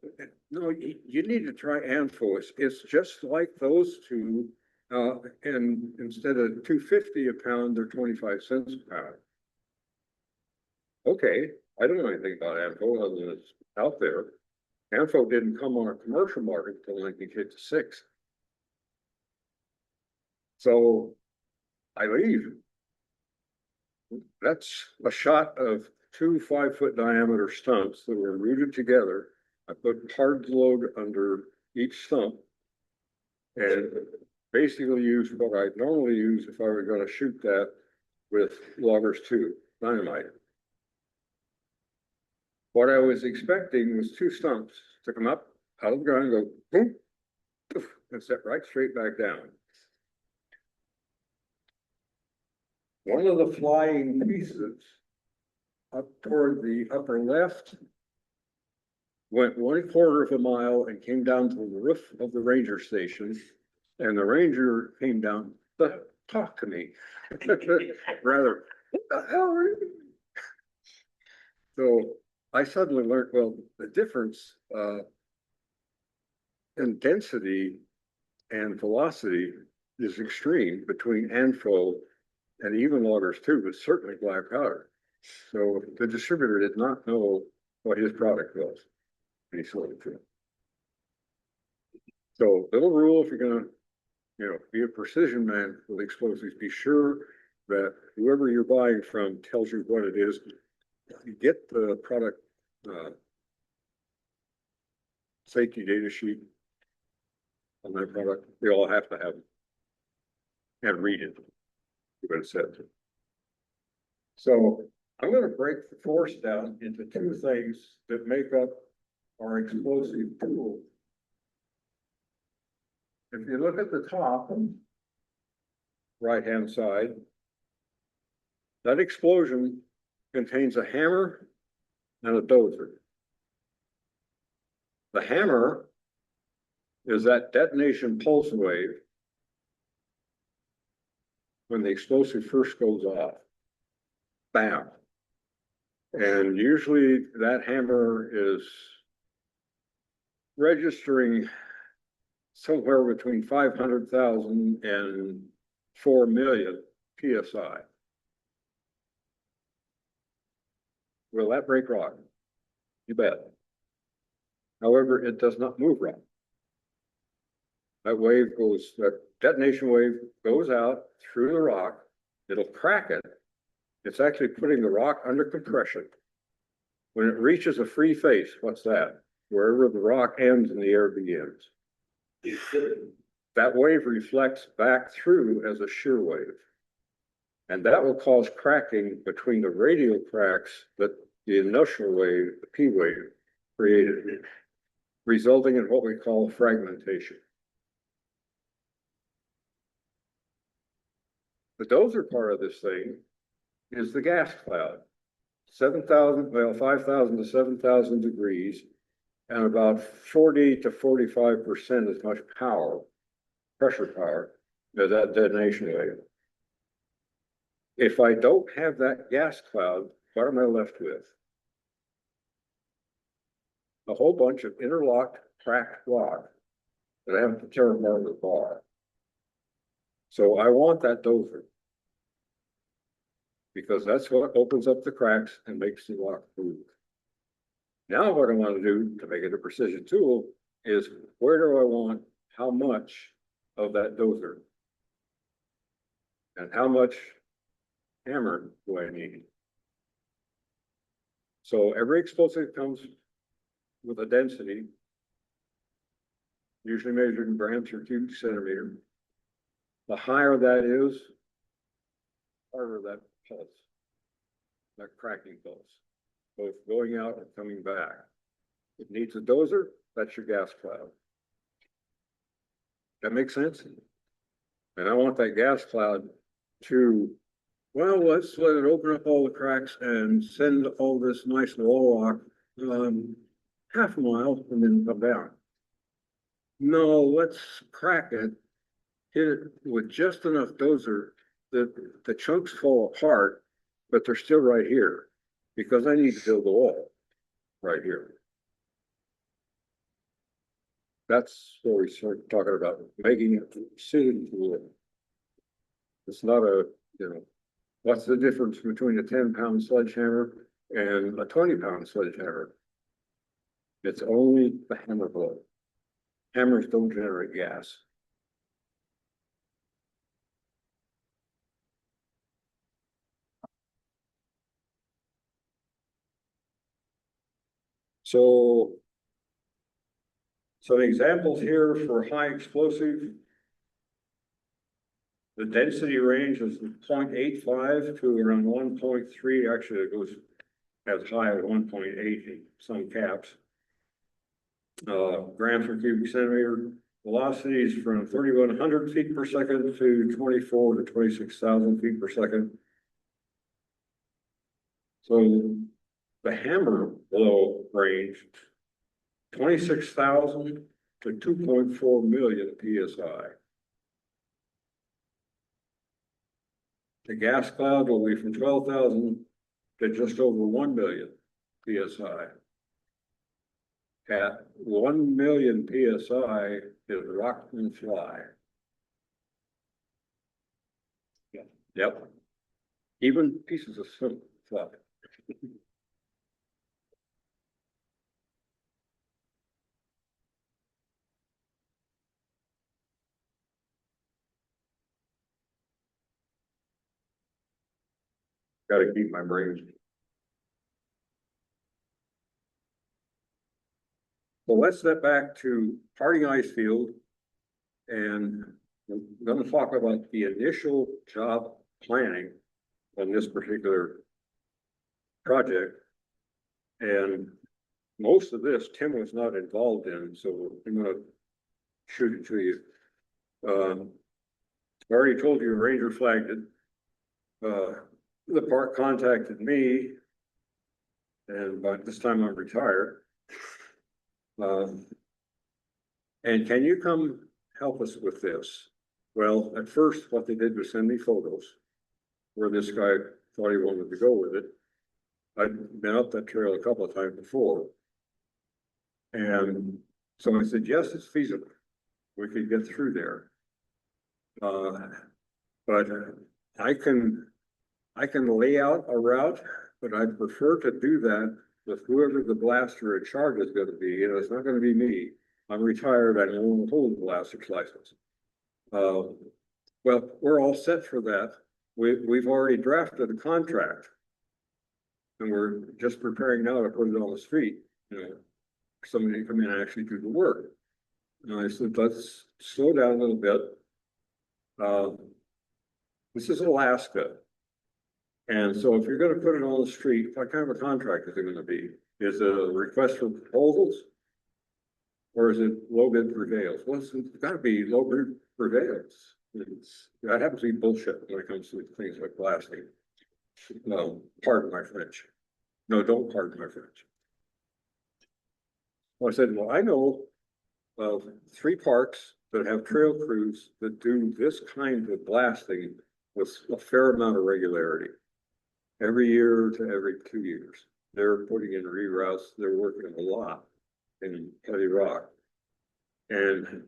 no, you need to try Anfo. It's just like those two. And instead of $2.50 a pound, they're 25 cents a pound. Okay, I don't know anything about Anfo other than it's out there. Anfo didn't come on a commercial market until 1956. So I leave. That's a shot of 2 5-foot diameter stumps that were rooted together. I put hard load under each stump and basically used what I'd normally use if I were going to shoot that with loggers 2, dynamite. What I was expecting was 2 stumps to come up out of the ground and go boom, poof, and set right straight back down. One of the flying pieces up toward the upper left went 1/4 of a mile and came down to the roof of the ranger station. And the ranger came down to talk to me. Rather, what the hell are you? So I suddenly learned, well, the difference in density and velocity is extreme between Anfo and even loggers 2, but certainly black powder. So the distributor did not know what his product was when he sold it to him. So little rule, if you're gonna, be a precision man with explosives, be sure that whoever you're buying from tells you what it is. You get the product safety data sheet on that product. They all have to have it and read it. What it says. So I'm going to break the force down into 2 things that make up our explosive tool. If you look at the top, right-hand side, that explosion contains a hammer and a dozer. The hammer is that detonation pulse wave when the explosive first goes off. Bam. And usually that hammer is registering somewhere between 500,000 and 4 million PSI. Will that break rock? You bet. However, it does not move rock. That wave goes, that detonation wave goes out through the rock. It'll crack it. It's actually putting the rock under compression. When it reaches a free face, what's that? Wherever the rock ends and the air begins. That wave reflects back through as a shear wave. And that will cause cracking between the radial cracks that the initial wave, the P wave, created, resulting in what we call fragmentation. The dozer part of this thing is the gas cloud. 7,000, well, 5,000 to 7,000 degrees, and about 40 to 45% as much power, pressure power, as that detonation wave. If I don't have that gas cloud, what am I left with? A whole bunch of interlocked, cracked rock that I have to tear apart with a bar. So I want that dozer, because that's what opens up the cracks and makes the rock move. Now what I want to do to make it a precision tool is, where do I want how much of that dozer? And how much hammer do I need? So every explosive comes with a density, usually measured in grams or cubic centimeter. The higher that is, harder that pulse, that cracking pulse, both going out and coming back. It needs a dozer, that's your gas cloud. That makes sense? And I want that gas cloud to, well, let's let it open up all the cracks and send all this nice wall rock half a mile and then come down. No, let's crack it, hit it with just enough dozer that the chunks fall apart, but they're still right here, because I need to build the wall right here. That's where we start talking about making it a precision tool. It's not a, what's the difference between a 10-pound sledgehammer and a 20-pound sledgehammer? It's only the hammer blow. Hammers don't generate gas. So some examples here for high explosive. The density range is 0.85 to around 1.3. Actually, it goes as high as 1.8 in some caps. Grams per cubic centimeter. Velocities from 3,100 feet per second to 24 to 26,000 feet per second. So the hammer blow range, 26,000 to 2.4 million PSI. The gas cloud will be from 12,000 to just over 1 million PSI. At 1 million PSI is rock and fly. Yep. Even pieces of silk fly. Got to keep my brain. So let's step back to Harding Ice Field, and I'm going to talk about the initial job planning on this particular project. And most of this Tim was not involved in, so I'm going to shoot it to you. I already told you Ranger flagged it. The park contacted me, and by this time I'm retired. And can you come help us with this? Well, at first, what they did was send me photos where this guy thought he wanted to go with it. I'd been up that trail a couple of times before. And so I said, yes, it's feasible. We could get through there. But I can lay out a route, but I'd prefer to do that with whoever the blaster in charge is gonna be. It's not gonna be me. I'm retired, I don't hold a blaster's license. Well, we're all set for that. We've already drafted a contract. And we're just preparing now to put it on the street, for somebody to come in and actually do the work. And I said, let's slow down a little bit. This is Alaska. And so if you're gonna put it on the street, what kind of a contract is it gonna be? Is it a request for proposals? Or is it low bid prevails? Well, it's gotta be low bid prevails. That happens to be bullshit when it comes to things like blasting. No, pardon my French. No, don't pardon my French. Well, I said, well, I know of 3 parks that have trail crews that do this kind of blasting with a fair amount of regularity. Every year to every 2 years. They're putting in reroutes, they're working a lot in heavy rock. And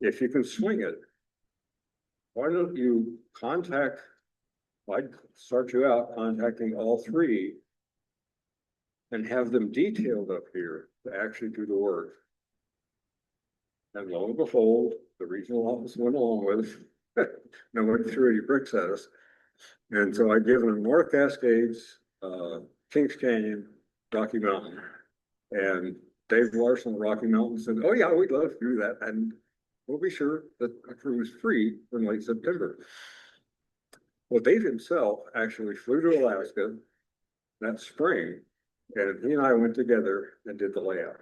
if you can swing it, why don't you I'd start you out contacting all 3 and have them detailed up here to actually do the work. And lo and behold, the regional office went along with it. Nobody threw any bricks at us. And so I give them North Cascades, Kings Canyon, Rocky Mountain. And Dave Larson, Rocky Mountain said, oh yeah, we'd love to do that. And we'll be sure that the crew is free in late September. Well, Dave himself actually flew to Alaska that spring, and he and I went together and did the layout.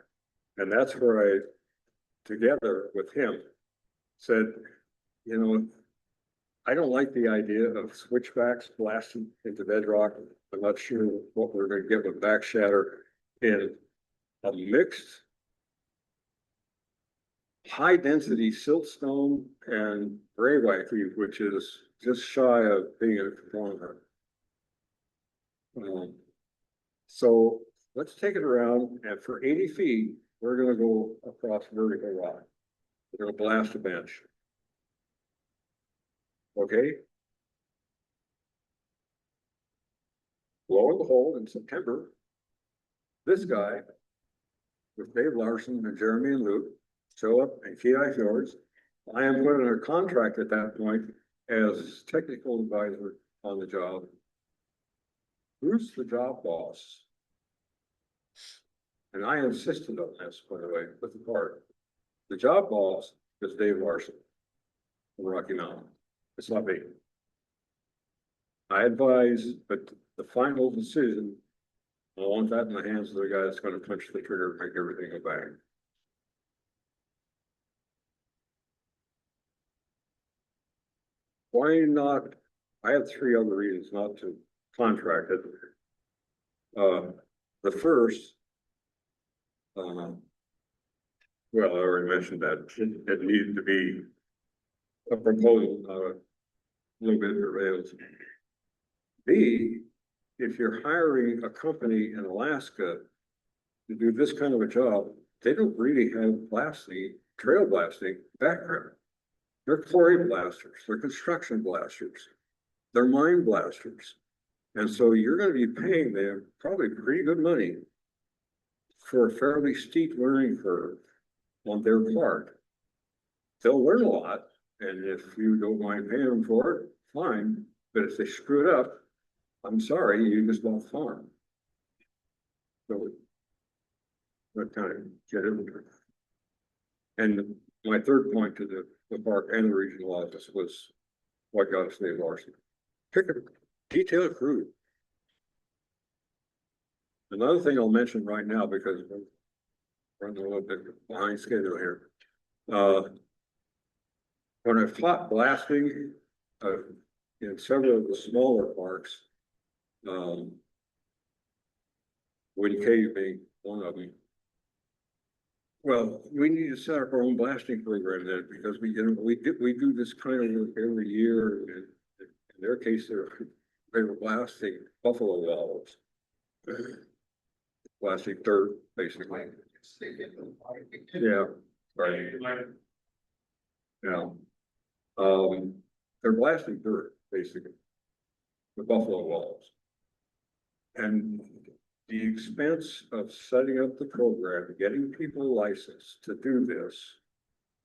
And that's where I, together with him, said, I don't like the idea of switchbacks blasting into bedrock. I'm not sure what we're going to get with back shatter in a mixed high density siltstone and gray wacke, which is just shy of being a component. So let's take it around, and for 80 feet, we're going to go across vertical rock. We're going to blast a bench. Okay. Lo and behold, in September, this guy with Dave Larson and Jeremy and Luke show up in Kijik Fjords. I am put in a contract at that point as technical advisor on the job. Who's the job boss? And I insisted on this, by the way, with the part. The job boss is Dave Larson from Rocky Mountain. It's not me. I advise, but the final decision, I want that in the hands of the guy that's going to punch the trigger and make everything go bang. Why not? I have 3 other reasons not to contract it. The first, well, I already mentioned that it needed to be a proposal, not a little bit prevails. B, if you're hiring a company in Alaska to do this kind of a job, they don't really have blasting, trail blasting background. They're quarry blasters, they're construction blasters, they're mine blasters. And so you're going to be paying them probably pretty good money for a fairly steep learning curve on their part. They'll learn a lot, and if you don't mind paying them for it, fine. But if they screw it up, I'm sorry, you just won't farm. So that kind of get it. And my third point to the park and the regional office was what got us Dave Larson. Pick a detailed crew. Another thing I'll mention right now, because we're running a little bit behind schedule here. When I've taught blasting in several of the smaller parks, Wind Cave being one of them, Well, we need to set up our own blasting program then, because we do this kind of work every year. And in their case, they were blasting buffalo walls. Blasting dirt, basically. Yeah, right. Yeah. They're blasting dirt, basically. The buffalo walls. And the expense of setting up the program, getting people licensed to do this,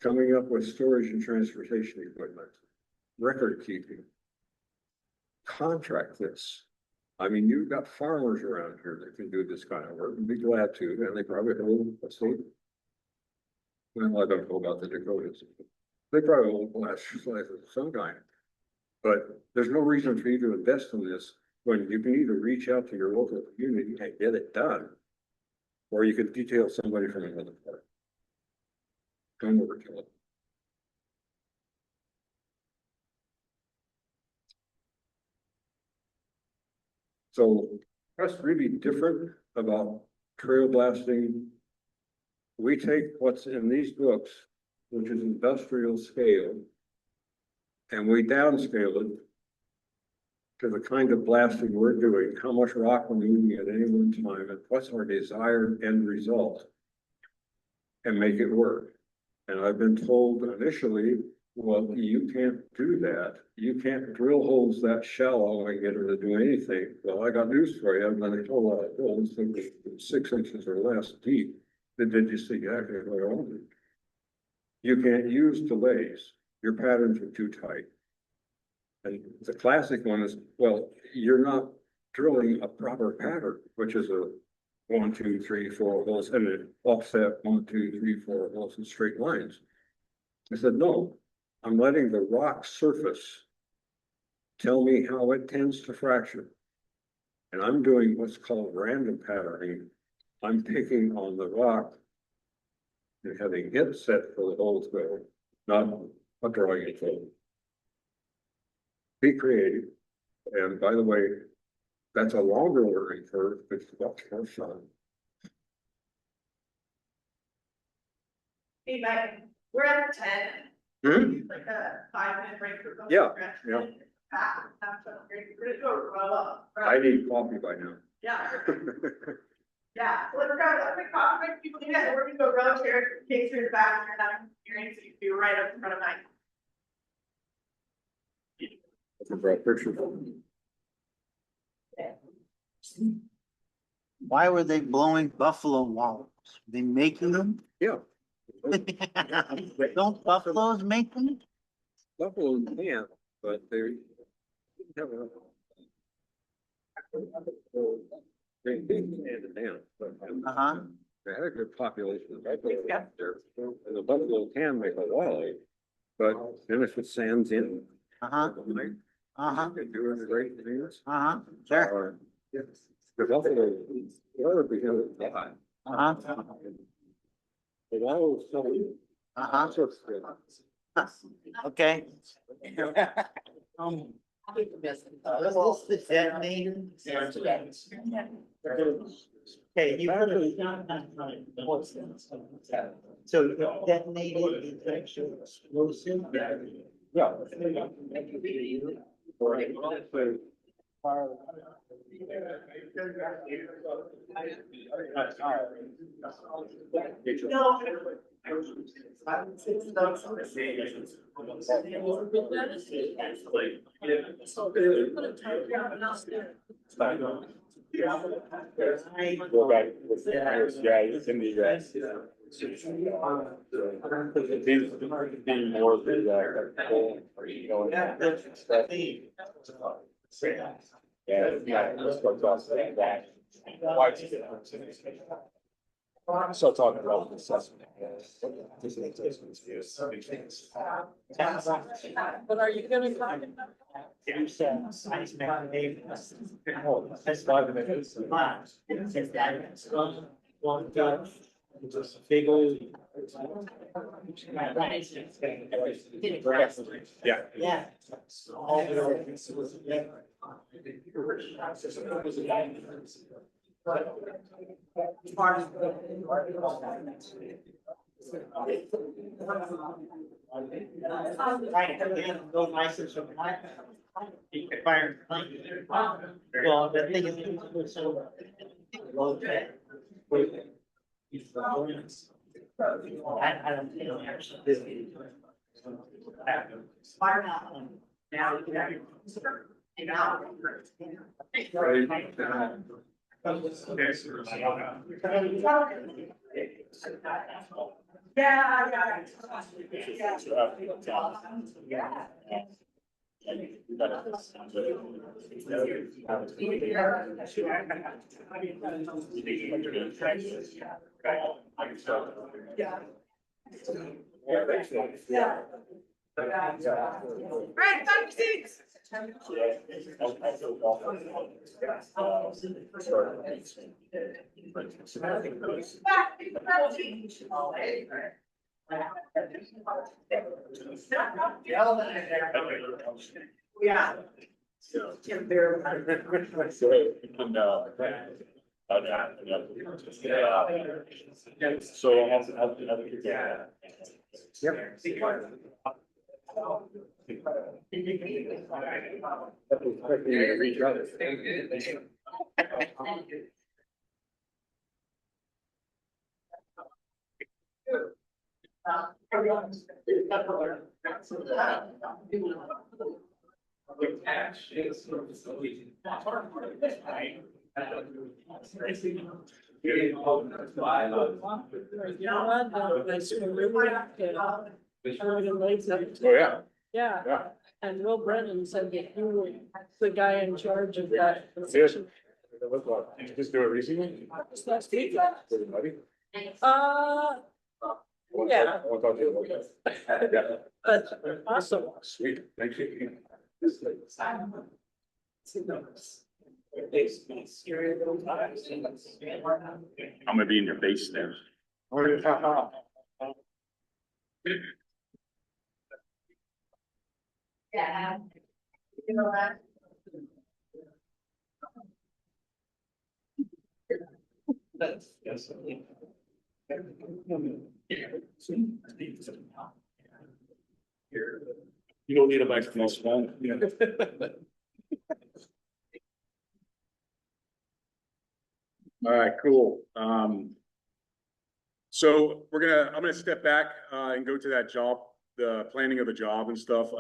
coming up with storage and transportation equipment, record keeping, contract this. I mean, you've got farmers around here that can do this kind of work and be glad to, and they probably hold a state. Well, I don't know about the Dakotas. They probably hold glass license of some kind. But there's no reason for you to invest in this when you can either reach out to your local community and get it done, or you can detail somebody from another part. Don't overkill it. So that's really different about trail blasting. We take what's in these books, which is industrial scale, and we downscale it to the kind of blasting we're doing, how much rock we're moving at any one time, and what's our desired end result, and make it work. And I've been told initially, well, you can't do that. You can't drill holes that shallow and get her to do anything. Well, I got news for you. I'm gonna drill a lot of holes that were 6 inches or less deep. That did just exactly what I wanted. You can't use delays. Your patterns are too tight. And the classic one is, well, you're not drilling a proper pattern, which is a 1, 2, 3, 4 holes and an offset 1, 2, 3, 4 holes in straight lines. I said, no, I'm letting the rock surface tell me how it tends to fracture. And I'm doing what's called random patterning. I'm picking on the rock and having it set for the hole to go, not a drawing it for. Be creative. And by the way, that's a longer learning curve, but it's much more fun. Hey, Mike, we're at 10. Like a 5-minute break for. Yeah, yeah. We're gonna go row up. I need coffee by now. Yeah. Yeah, so let's grab a quick coffee break. People, yeah, we're gonna go row here, in case you're in the back and you're not hearing, so you can be right up in front of Mike. Why were they blowing buffalo walls? They making them? Yeah. Don't buffaloes make them? Buffalo can't, but they have a. They hand it down, but Uh-huh. they had a good population of buffalo out there, and the buffalo can make a wally, but then if it sands in. Uh-huh. Uh-huh. They're doing great things. Uh-huh. Sure. The buffalo, the other because it's hot. Uh-huh. The wallows, so. Uh-huh. So it's good. Okay. What's the detonator? Okay, you put it. So detonated is actually explosive. Yeah. Go back with the guys in the US. Being more the you know. Yeah, let's go talk about that. Why is it? So talking about the assessment. But are you gonna? That's 5 minutes. Just big old. Yeah. Yeah. Right, again, go nice and so high. You can fire. Well, the thing is, so. Low tech. I don't know. Fire now. Now. Right, back to seats. Yeah. So yeah. Oh, yeah, Yeah, yeah. and Will Brennan said that you were the guy in charge of that. Did you just do it recently? Just last week. Everybody? Yeah, I want to talk to you about that. Yeah, but awesome. sweet, thank you. I'm gonna be in your base there. Yeah. You know that. You don't need a microphone, small. Yeah. All right, cool. So I'm gonna step back, and go to that job, the planning of the job and stuff.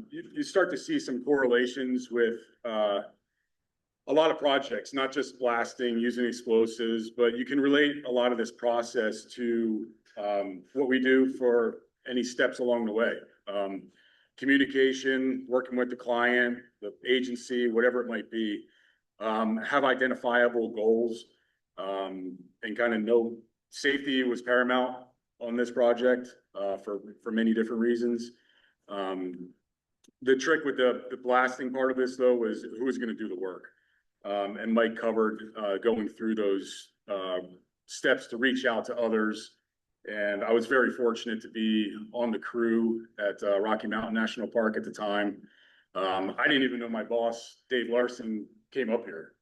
You start to see some correlations with, a lot of projects, not just blasting, using explosives, but you can relate a lot of this process to, what we do for any steps along the way. Communication, working with the client, the agency, whatever it might be, have identifiable goals, and kind of know safety was paramount on this project, for many different reasons. The trick with the blasting part of this though was who was gonna do the work. And Mike covered, going through those, steps to reach out to others. And I was very fortunate to be on the crew at, Rocky Mountain National Park at the time. I didn't even know my boss, Dave Larson, came up here,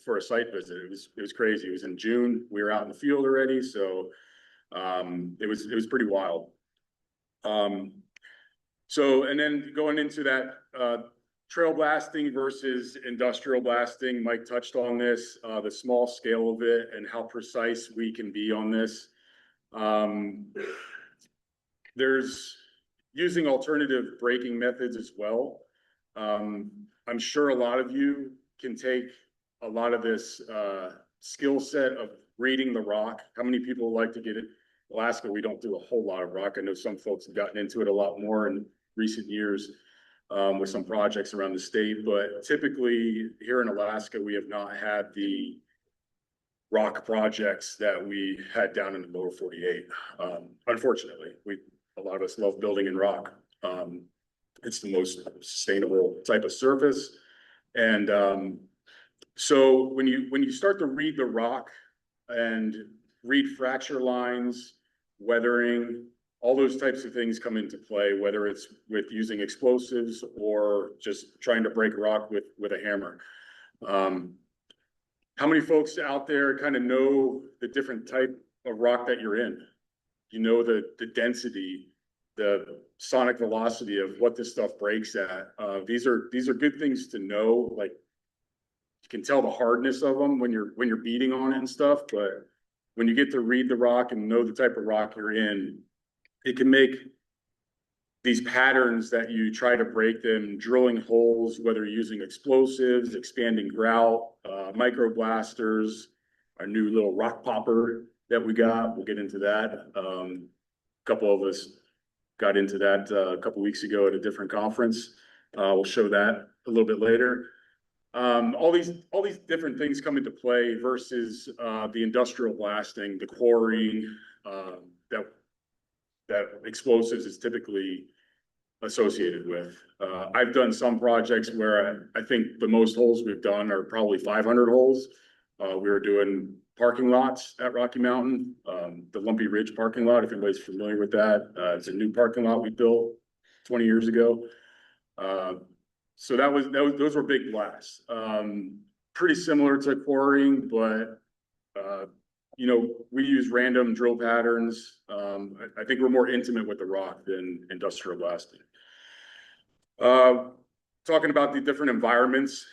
for a site visit. It was crazy. It was in June. We were out in the field already, so, it was pretty wild. So, and then going into that, trail blasting versus industrial blasting, Mike touched on this, the small scale of it and how precise we can be on this. There's using alternative braking methods as well. I'm sure a lot of you can take a lot of this, skill set of reading the rock. How many people like to get it? Alaska, we don't do a whole lot of rock. I know some folks have gotten into it a lot more in recent years, with some projects around the state, but typically here in Alaska, we have not had the rock projects that we had down in the lower 48. Unfortunately, a lot of us love building in rock. It's the most sustainable type of surface. And, so when you start to read the rock and read fracture lines, weathering, all those types of things come into play, whether it's with using explosives or just trying to break rock with a hammer. How many folks out there kind of know the different type of rock that you're in? you know, the density, the sonic velocity of what this stuff breaks at. These are good things to know. Like, you can tell the hardness of them when you're beating on it and stuff, but when you get to read the rock and know the type of rock you're in, it can make these patterns that you try to break them, drilling holes, whether using explosives, expanding grout, microblasters, our new little rock popper that we got. We'll get into that. A couple of us got into that a couple weeks ago at a different conference. We'll show that a little bit later. All these different things come into play versus the industrial blasting, the quarrying, that explosives is typically associated with. I've done some projects where I think the most holes we've done are probably 500 holes. We were doing parking lots at Rocky Mountain, the Lumpy Ridge parking lot, if anybody's familiar with that. It's a new parking lot we built 20 years ago. So those were big blasts. Pretty similar to quarrying, but you know, we use random drill patterns. I think we're more intimate with the rock than industrial blasting. Talking about the different environments,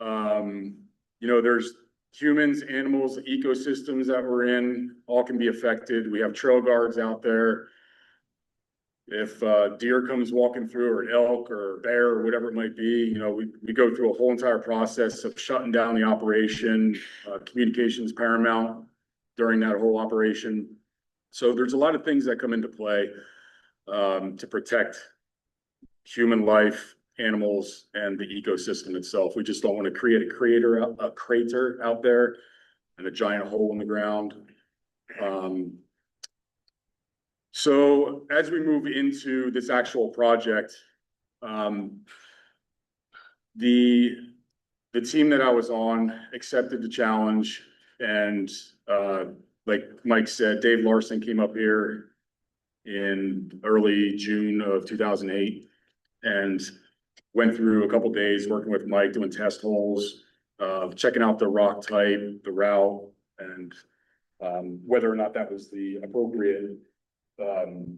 you know, there's humans, animals, ecosystems that we're in, all can be affected. We have trail guards out there. If deer comes walking through, or an elk or a bear or whatever it might be, you know, we go through a whole entire process of shutting down the operation. Communications paramount during that whole operation. So there's a lot of things that come into play to protect human life, animals, and the ecosystem itself. We just don't want to create a crater out there and a giant hole in the ground. So as we move into this actual project, the team that I was on accepted the challenge, and like Mike said, Dave Larson came up here in early June of 2008 and went through a couple days working with Mike, doing test holes, checking out the rock type, the route, and whether or not that was the appropriate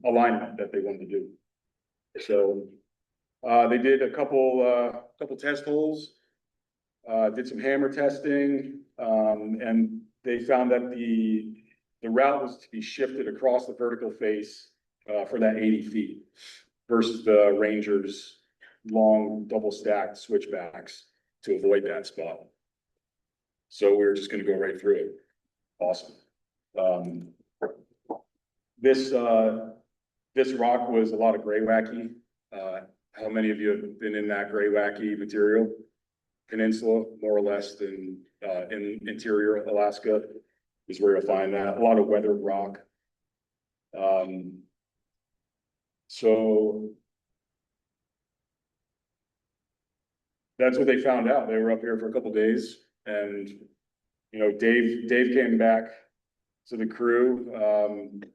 alignment that they wanted to do. So they did a couple test holes, did some hammer testing, and they found that the route was to be shifted across the vertical face for that 80 feet versus the Rangers long double stacked switchbacks to avoid that spot. So we were just going to go right through it. Awesome. This rock was a lot of gray wacky. How many of you have been in that gray wacky material? Peninsula, more or less, in interior Alaska is where you'll find that. A lot of weathered rock. So that's what they found out. They were up here for a couple days, and you know, Dave came back to the crew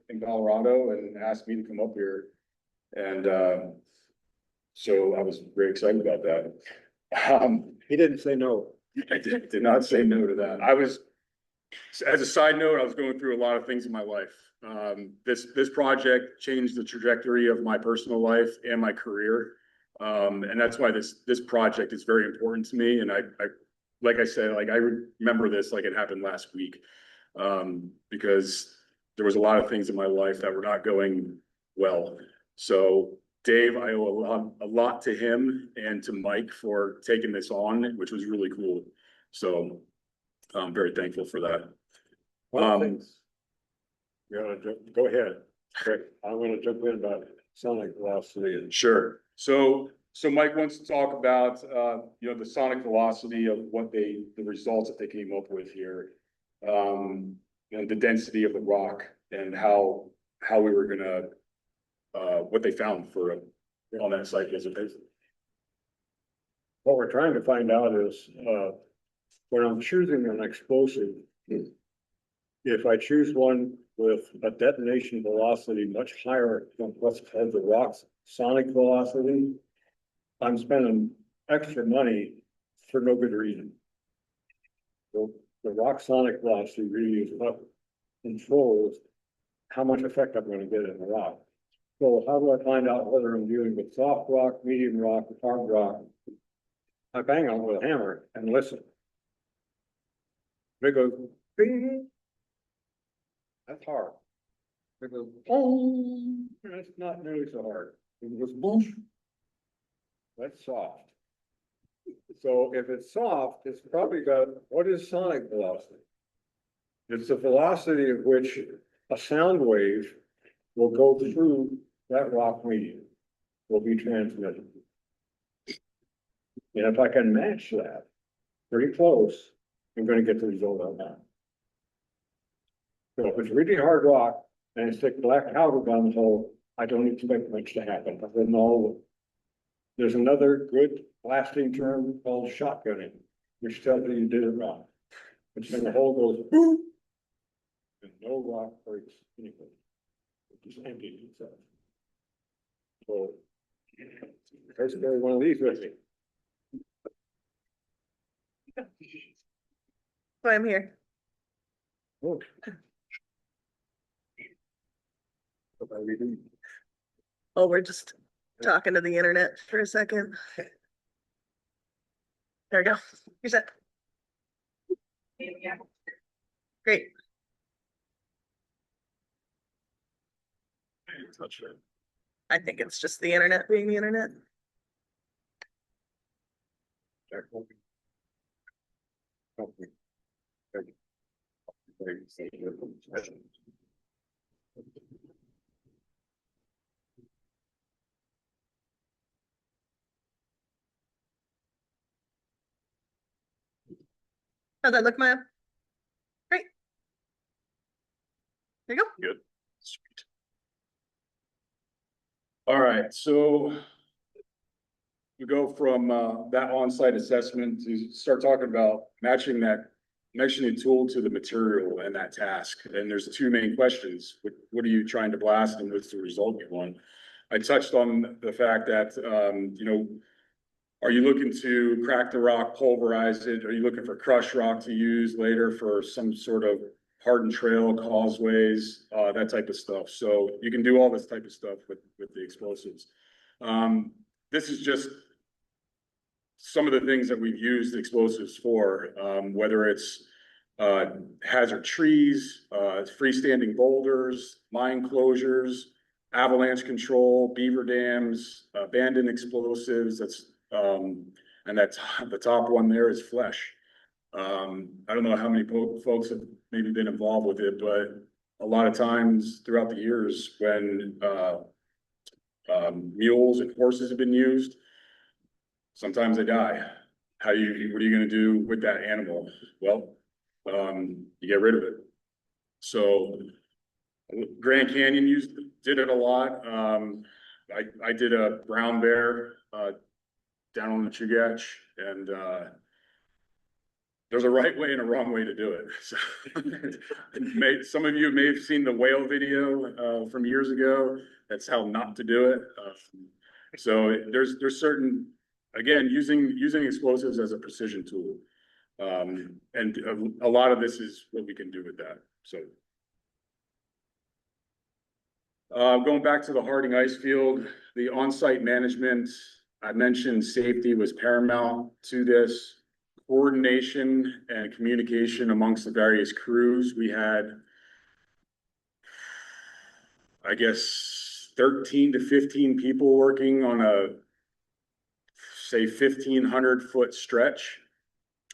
in Colorado and asked me to come up here, and so I was very excited about that. He didn't say no. I did not say no to that. As a side note, I was going through a lot of things in my life. This project changed the trajectory of my personal life and my career. And that's why this project is very important to me. And I like I said, like I remember this like it happened last week, because there was a lot of things in my life that were not going well. So Dave, I owe a lot to him and to Mike for taking this on, which was really cool. So I'm very thankful for that. Go ahead. Okay, I'm gonna jump in about sonic velocity. Sure. So Mike wants to talk about, you know, the sonic velocity of the results that they came up with here, and the density of the rock and how we were gonna, what they found on that site visit. What we're trying to find out is, when I'm choosing an explosive, if I choose one with a detonation velocity much higher than what's called the rock's sonic velocity, I'm spending extra money for no good reason. So the rock sonic velocity really is what controls how much effect I'm gonna get in the rock. So how do I find out whether I'm dealing with soft rock, medium rock, or hard rock? I bang on it with a hammer and listen. It goes bing. That's hard. It goes boom. That's not nearly so hard. It goes boom. That's soft. So if it's soft, it's probably got, what is sonic velocity? It's the velocity at which a sound wave will go through that rock medium, will be transmitted. And if I can match that pretty close, I'm gonna get the result I want. So if it's really hard rock and I stick black powder down the hole, I don't expect much to happen. But then there's another good blasting term called shotgunning, which tells you did it wrong. Which then the hole goes boom, and no rock breaks anything. It just empties itself. So there's one of these with me. So I'm here. Oh. What are we doing? Oh, we're just talking to the internet for a second. There we go. You're set. Great. Touch it. I think it's just the internet being the internet. How'd that look, Maya? Great. There you go. Good. Sweet. All right, so we go from that on-site assessment to start talking about matching the tool to the material and that task. And there's two main questions. What are you trying to blast and what's the result you want? I touched on the fact that, are you looking to crack the rock, pulverize it? Are you looking for crushed rock to use later for some sort of hardened trail, causeways, that type of stuff? So you can do all this type of stuff with the explosives. This is just some of the things that we've used explosives for, whether it's hazard trees, freestanding boulders, mine closures, avalanche control, beaver dams, abandoned explosives. And that's the top one there is flesh. I don't know how many folks have maybe been involved with it, but a lot of times throughout the years when mules and horses have been used, sometimes they die. What are you going to do with that animal? Well, you get rid of it. So Grand Canyon did it a lot. I did a brown bear down on the Chugach, and there's a right way and a wrong way to do it. So, some of you may have seen the whale video from years ago. That's how not to do it. So there's certain, again, using explosives as a precision tool, and a lot of this is what we can do with that. So going back to the Harding ice field, the on-site management, I mentioned safety was paramount to this. Coordination and communication amongst the various crews. We had, I guess, 13 to 15 people working on a, say, 1,500-foot stretch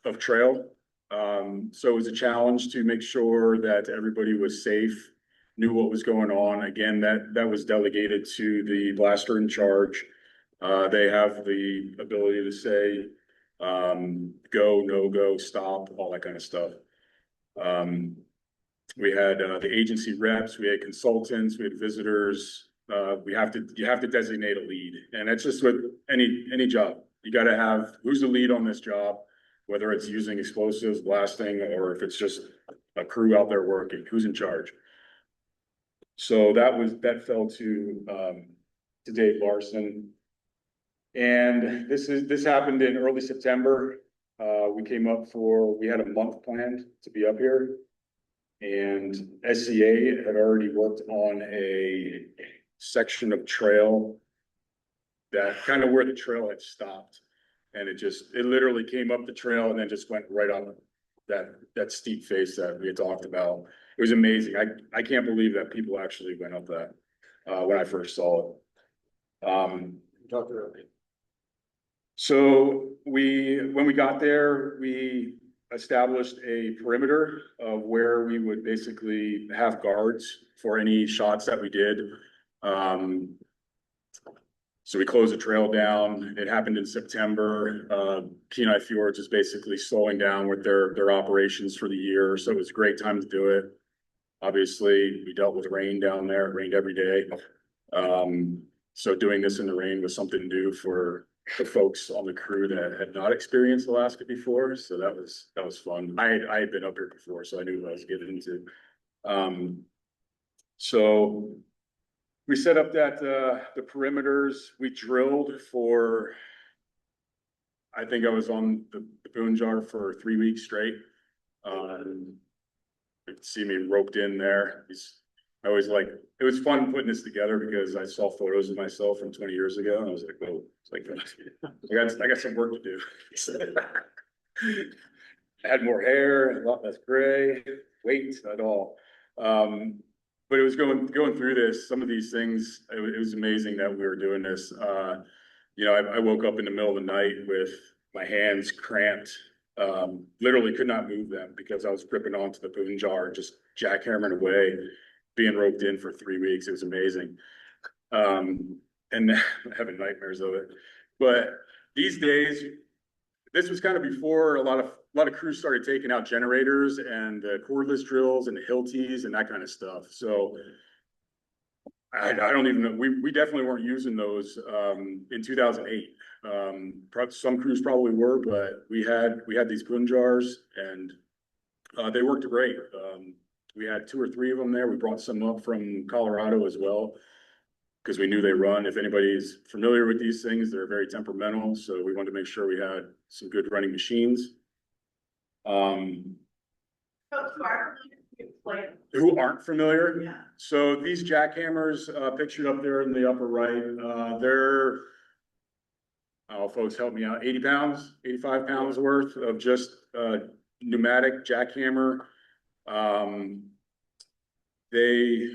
of trail. So it was a challenge to make sure that everybody was safe, knew what was going on. Again, that was delegated to the blaster in charge. They have the ability to say, go, no go, stop, all that kind of stuff. We had the agency reps, we had consultants, we had visitors. You have to designate a lead, and that's just with any job. You got to have who's the lead on this job, whether it's using explosives, blasting, or if it's just a crew out there working. Who's in charge? So that fell to Dave Larson. And this happened in early September. We had a month planned to be up here. And SCA had already worked on a section of trail that kind of where the trail had stopped. And it literally came up the trail and then just went right on that steep face that we had talked about. It was amazing. I can't believe that people actually went up that, when I first saw it. So when we got there, we established a perimeter of where we would basically have guards for any shots that we did. So we closed the trail down. It happened in September. Kenai Fjords is basically slowing down with their operations for the year. So it was a great time to do it. Obviously, we dealt with rain down there. It rained every day. So doing this in the rain was something new for the folks on the crew that had not experienced Alaska before. So that was fun. I had been up here before, so I knew what I was getting into. So we set up the perimeters. We drilled for, I think I was on the boon jar for 3 weeks straight. You could see me roped in there. I always like, it was fun putting this together because I saw photos of myself from 20 years ago and I was like, oh, it's like, I got some work to do. I had more hair, a lot less gray, weight at all. But it was going through this, some of these things, it was amazing that we were doing this. You know, I woke up in the middle of the night with my hands cramped, literally could not move them because I was gripping onto the boom jar, just jackhammering away, being roped in for 3 weeks. It was amazing. And having nightmares of it. But these days, this was kind of before a lot of crews started taking out generators and the cordless drills and the Hiltis and that kind of stuff. So I don't even know. We definitely weren't using those in 2008. Some crews probably were, but we had these boom jars and they worked great. We had 2 or 3 of them there. We brought some up from Colorado as well, because we knew they run. If anybody's familiar with these things, they're very temperamental. So we wanted to make sure we had some good running machines. Who aren't familiar? Yeah. So these jackhammers pictured up there in the upper right, they're, oh, folks, help me out, 80 pounds, 85 pounds worth of just pneumatic jackhammer. They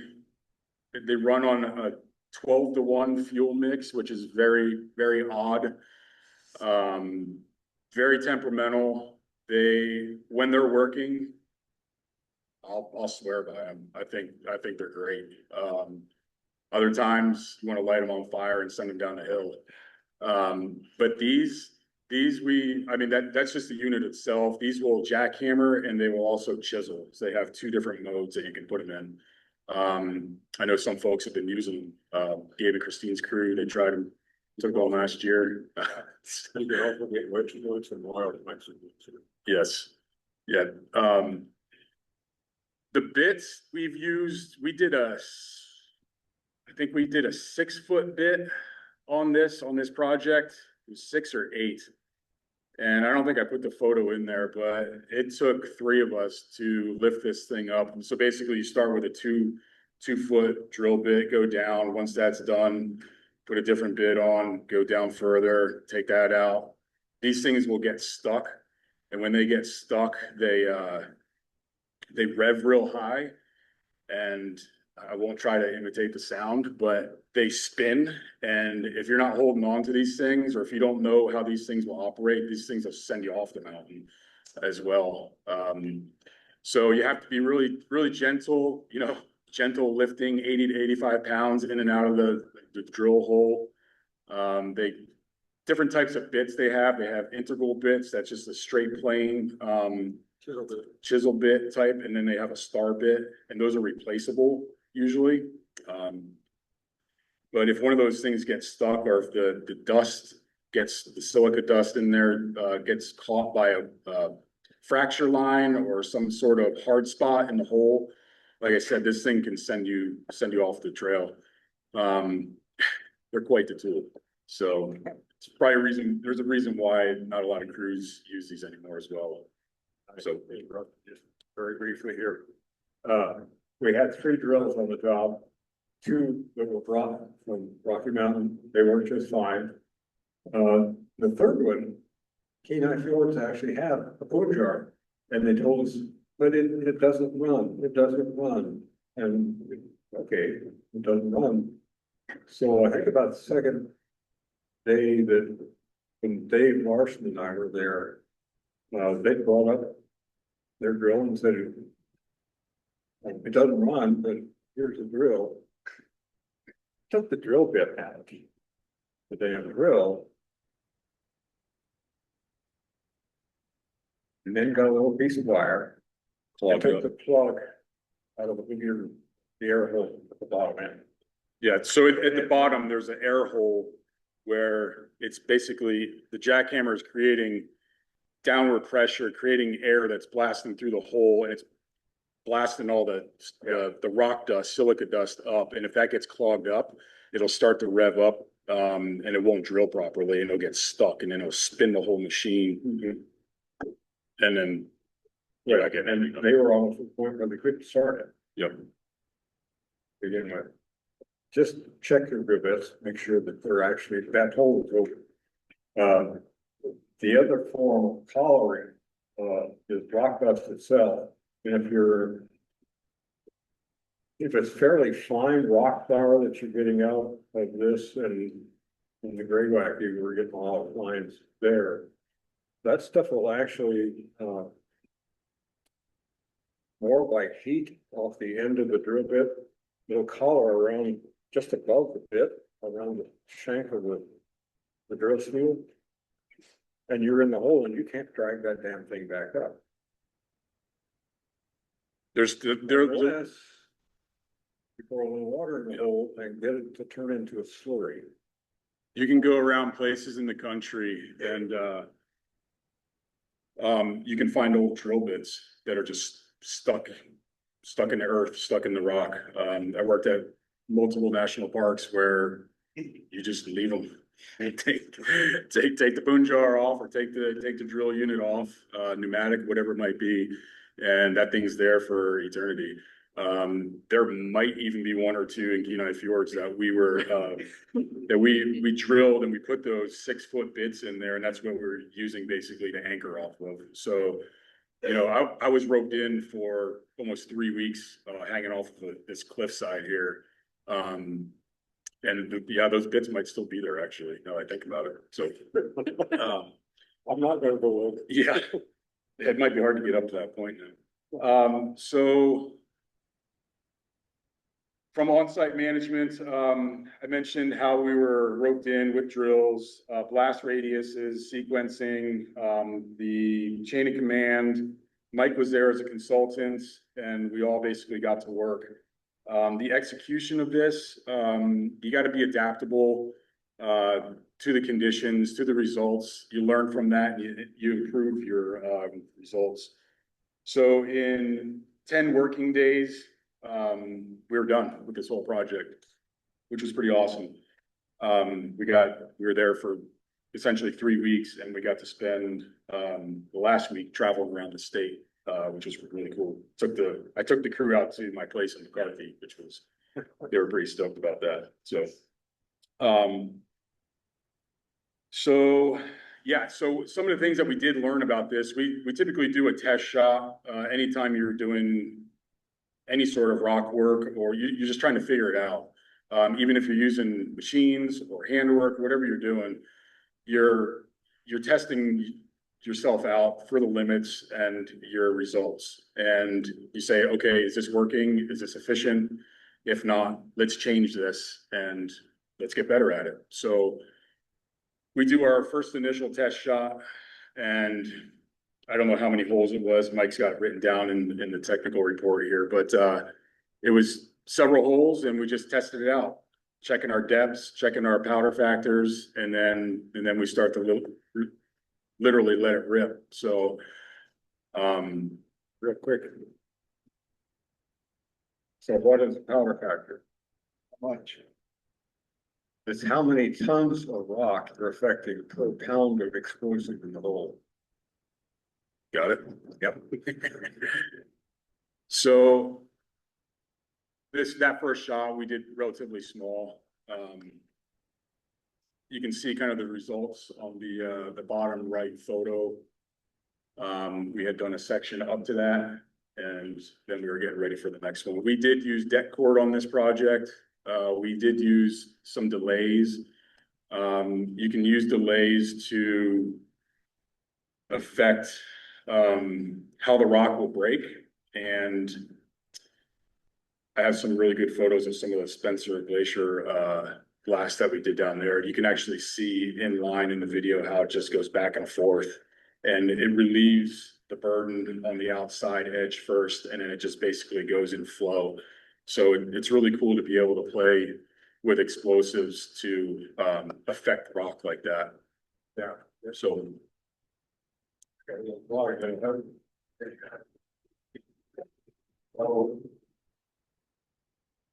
run on a 12-to-1 fuel mix, which is very, very odd. Very temperamental. When they're working, I'll swear by them. I think they're great. Other times you want to light them on fire and send them down the hill. But that's just the unit itself. These will jackhammer and they will also chisel. So they have 2 different modes that you can put them in. I know some folks have been using Gabe and Christine's crew. They tried them, took them last year. You can also get wedge joints and wild Mexican. Yes. Yeah. The bits we've used, I think we did a 6-foot bit on this project. It was 6 or 8. And I don't think I put the photo in there, but it took 3 of us to lift this thing up. And so basically you start with a 2-foot drill bit, go down. Once that's done, put a different bit on, go down further, take that out. These things will get stuck. And when they get stuck, they rev real high, and I won't try to imitate the sound, but they spin. And if you're not holding on to these things, or if you don't know how these things will operate, these things will send you off the mountain as well. So you have to be really, really gentle, gentle lifting 80 to 85 pounds in and out of the drill hole. Different types of bits they have. They have integral bits. That's just a straight plane, chisel bit type. And then they have a star bit, and those are replaceable usually. But if one of those things gets stuck, or if the dust the silica dust in there, gets caught by a fracture line or some sort of hard spot in the hole, like I said, this thing can send you off the trail. They're quite the tool. So it's probably there's a reason why not a lot of crews use these anymore as well. So Just very briefly here. We had 3 drills on the job. 2 that were brought from Rocky Mountain, they worked just fine. The third one, Kenai Fjords actually had a boat jar, and they told us, but it doesn't run, it doesn't run. And, okay, it doesn't run. So I think about the second day that, when Dave Larson and I were there, they brought up their drill and said, it doesn't run, but here's the drill. Took the drill bit out, the damn drill. And then got a little piece of wire. I took the plug out of the air hole at the bottom end. Yeah, so at the bottom, there's an air hole where it's basically the jackhammer is creating downward pressure, creating air that's blasting through the hole, and it's blasting all the rock dust, silica dust up. And if that gets clogged up, it'll start to rev up, and it won't drill properly, and it'll get stuck, and then it'll spin the whole machine. Mm-hmm. And then, Yeah, and they were almost at the point where they couldn't start it. yep. Begin with. Just check your rivets, make sure that they're actually, that hole is open. The other form of collaring, is rock dust itself. And if it's fairly fine rock flour that you're getting out of this and in the gray wacky, we're getting a lot of lines there. That stuff will actually, more by heat off the end of the drill bit. It'll collar around just above the bit, around the shank of the drill steel. And you're in the hole and you can't drag that damn thing back up. Unless you pour a little water in the hole and get it to turn into a slurry. you can go around places in the country and, you can find old drill bits that are just stuck in the earth, stuck in the rock. I worked at multiple national parks where you just leave them. Take the boom jar off, or take the drill unit off, pneumatic, whatever it might be, and that thing's there for eternity. There might even be 1 or 2 in Kenai Fjords that we drilled, and we put those 6-foot bits in there, and that's what we're using basically to anchor off of. So, you know, I was roped in for almost 3 weeks, hanging off of this cliffside here. And yeah, those bits might still be there, actually, now I think about it. So, I'm not gonna go over. yeah, it might be hard to get up to that point now. So from on-site management, I mentioned how we were roped in with drills, blast radiuses, sequencing, the chain of command. Mike was there as a consultant, and we all basically got to work. The execution of this, you got to be adaptable to the conditions, to the results. You learn from that, and you improve your results. So in 10 working days, we were done with this whole project, which was pretty awesome. We were there for essentially 3 weeks, and we got to spend the last week traveling around the state, which was really cool. I took the crew out to my place in McCarthy, which was, they were pretty stoked about that. So yeah, so some of the things that we did learn about this, we typically do a test shot anytime you're doing any sort of rock work, or you're just trying to figure it out. Even if you're using machines or handwork, whatever you're doing, you're testing yourself out for the limits and your results. And you say, okay, is this working? Is this efficient? If not, let's change this and let's get better at it. So we do our first initial test shot, and I don't know how many holes it was. Mike's got it written down in the technical report here, but it was several holes, and we just tested it out, checking our depths, checking our powder factors, and then we start to literally let it rip. So, Real quick. So what is the powder factor? How much? It's how many tons of rock are affecting per pound of explosive in the hole. got it? Yep. So that first shot, we did relatively small. You can see kind of the results on the bottom right photo. We had done a section up to that, and then we were getting ready for the next one. We did use deck cord on this project. We did use some delays. You can use delays to affect how the rock will break, and I have some really good photos of some of the Spencer Glacier blast that we did down there. You can actually see in line in the video how it just goes back and forth, and it relieves the burden on the outside edge first, and then it just basically goes in flow. So it's really cool to be able to play with explosives to affect rock like that. Yeah. So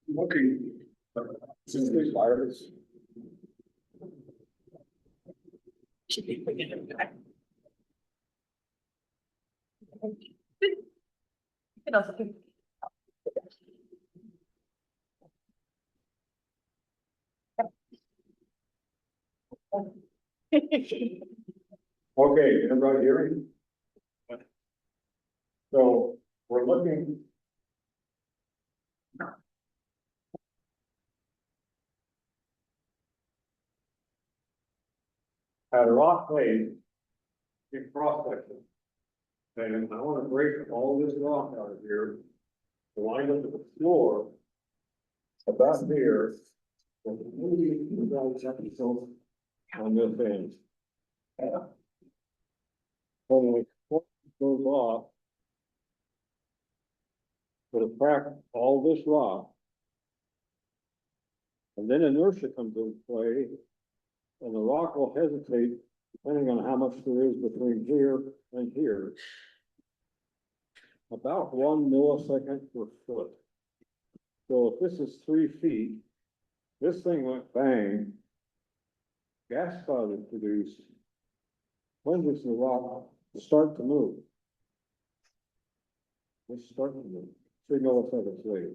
looking, since these fires. Okay, everybody hearing? So we're looking. At a rock face in cross section. And I want to break all this rock out of here. To line up with the floor. About here. On this end. When the cork goes off. It'll crack all this rock. And then inertia comes into play. And the rock will hesitate depending on how much there is between here and here. About 1 millisecond per foot. So if this is 3 feet, this thing went bang. Gas cloud is produced. When does the rock start to move? It's starting to move. 3 milliseconds later.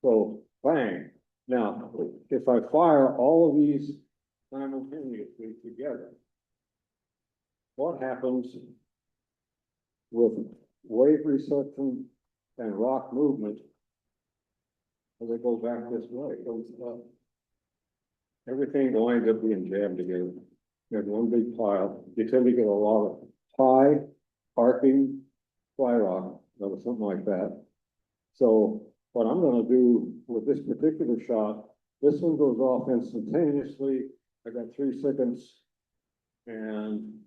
So bang. Now, if I fire all of these simultaneously together, what happens with wave reception and rock movement as they go back this way? Everything winds up being jammed together. You have one big pile. You tend to get a lot of high arcing fly rock, or something like that. So what I'm going to do with this particular shot, this one goes off instantaneously. I got 3 seconds, and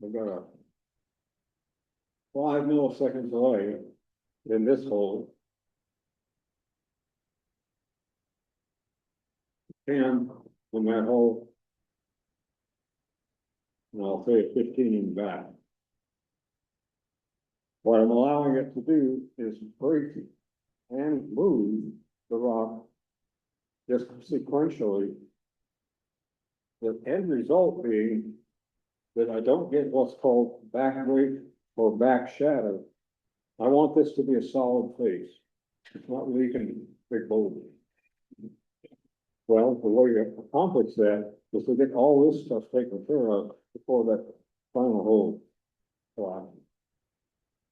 I've got a 5 milliseconds delay in this hole. 10 in that hole, and I'll say 15 in the back. What I'm allowing it to do is break and move the rock just sequentially. The end result being that I don't get what's called back break or back shadow. I want this to be a solid face. It's not leaking big boulders. Well, the way you accomplish that is to get all this stuff taken care of before that final hole fly.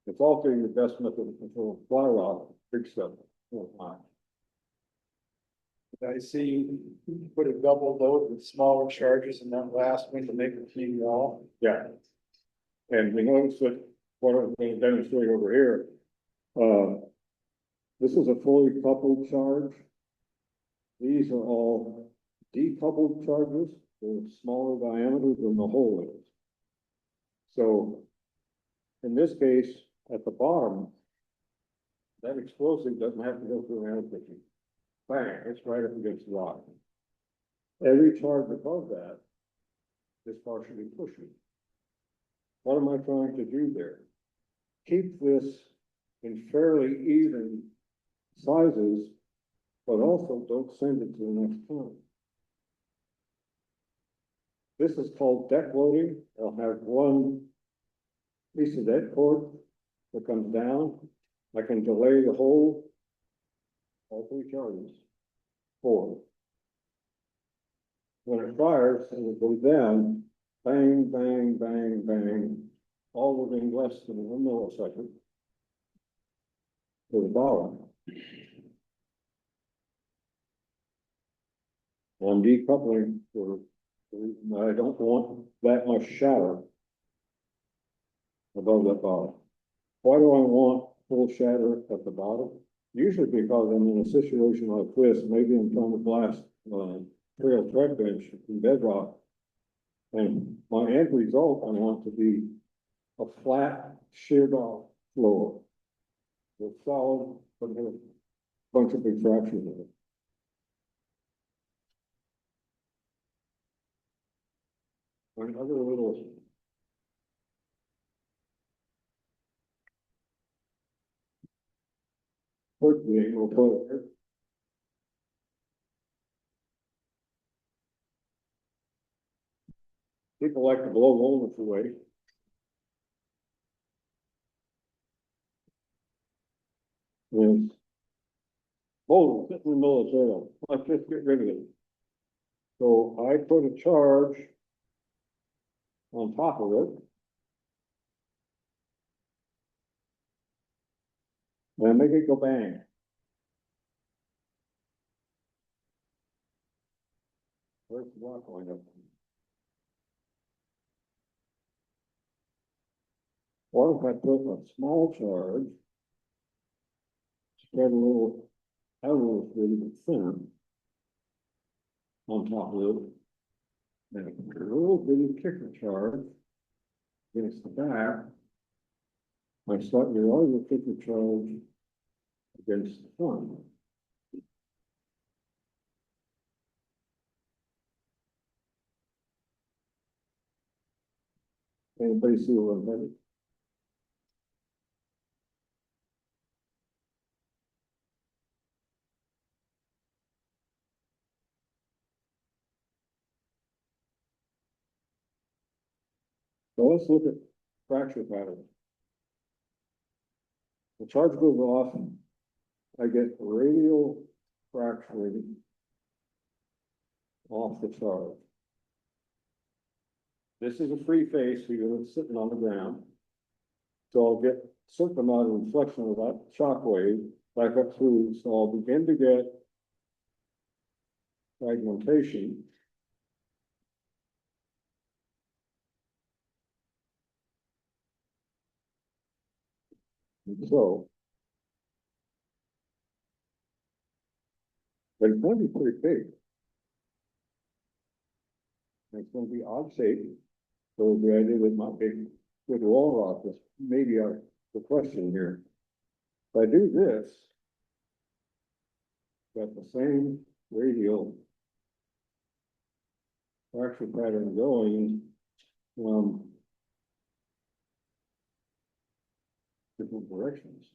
It's also your best method of control fly rock, big stuff. I see you put a double load with smaller charges in that last one to make the clean wall. Yeah. And we notice that what I'm going to demonstrate over here, this is a fully coupled charge. These are all decoupled charges. They're smaller diameter than the hole is. So in this case, at the bottom, that explosive doesn't have to go through an air. Bang, it's right up against the rock. Every charge above that is partially pushing. What am I trying to do there? Keep this in fairly even sizes, but also don't send it to the next point. This is called deck loading. I'll have one piece of deck cord that comes down. I can delay the hole all three charges. 4. When it fires and it goes down, bang, bang, bang, bang, all within less than 1 millisecond to the bottom. I'm decoupling for the reason I don't want that much shatter above that bottom. Why do I want full shatter at the bottom? Usually because I'm in a situation like this, maybe I'm trying to blast trail tread bench in bedrock. And my end result, I want to be a flat, sheared off floor with solid, but with a bunch of retraction in it. Another little quick thing we'll put here. People like to blow moments away. Is boulder sitting in the middle of the trail. Let's just get rid of it. So I put a charge on top of it. And make it go bang. Where's the rock going up? Or if I put a small charge, spread a little, out a little bit thin on top of it, and a little bitty kicker charge against the back, my slightly larger kicker charge against the front. Anybody see what I'm headed? So let's look at fracture pattern. The charge goes off, I get radial fracturing off the charge. This is a free face, so you're sitting on the ground. So I'll get a certain amount of reflection of that shock wave back up through, so I'll begin to get fragmentation. And so, but it's going to be pretty big. And it's going to be odd shaped. So the idea that my big with wall rock is maybe the question here. If I do this, got the same radial fracture pattern going from different directions.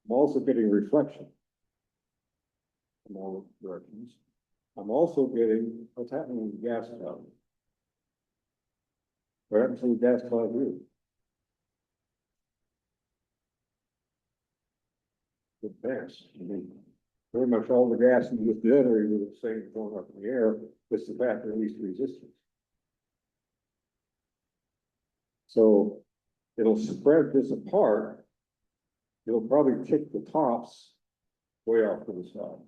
I'm also getting reflection from all directions. I'm also getting what's happening in the gas cloud. What happens in the gas cloud here? The gas. I mean, pretty much all the gas in this dead area was the same going up in the air. It's the fact that least resistance. So it'll spread this apart. It'll probably kick the tops way off to the side.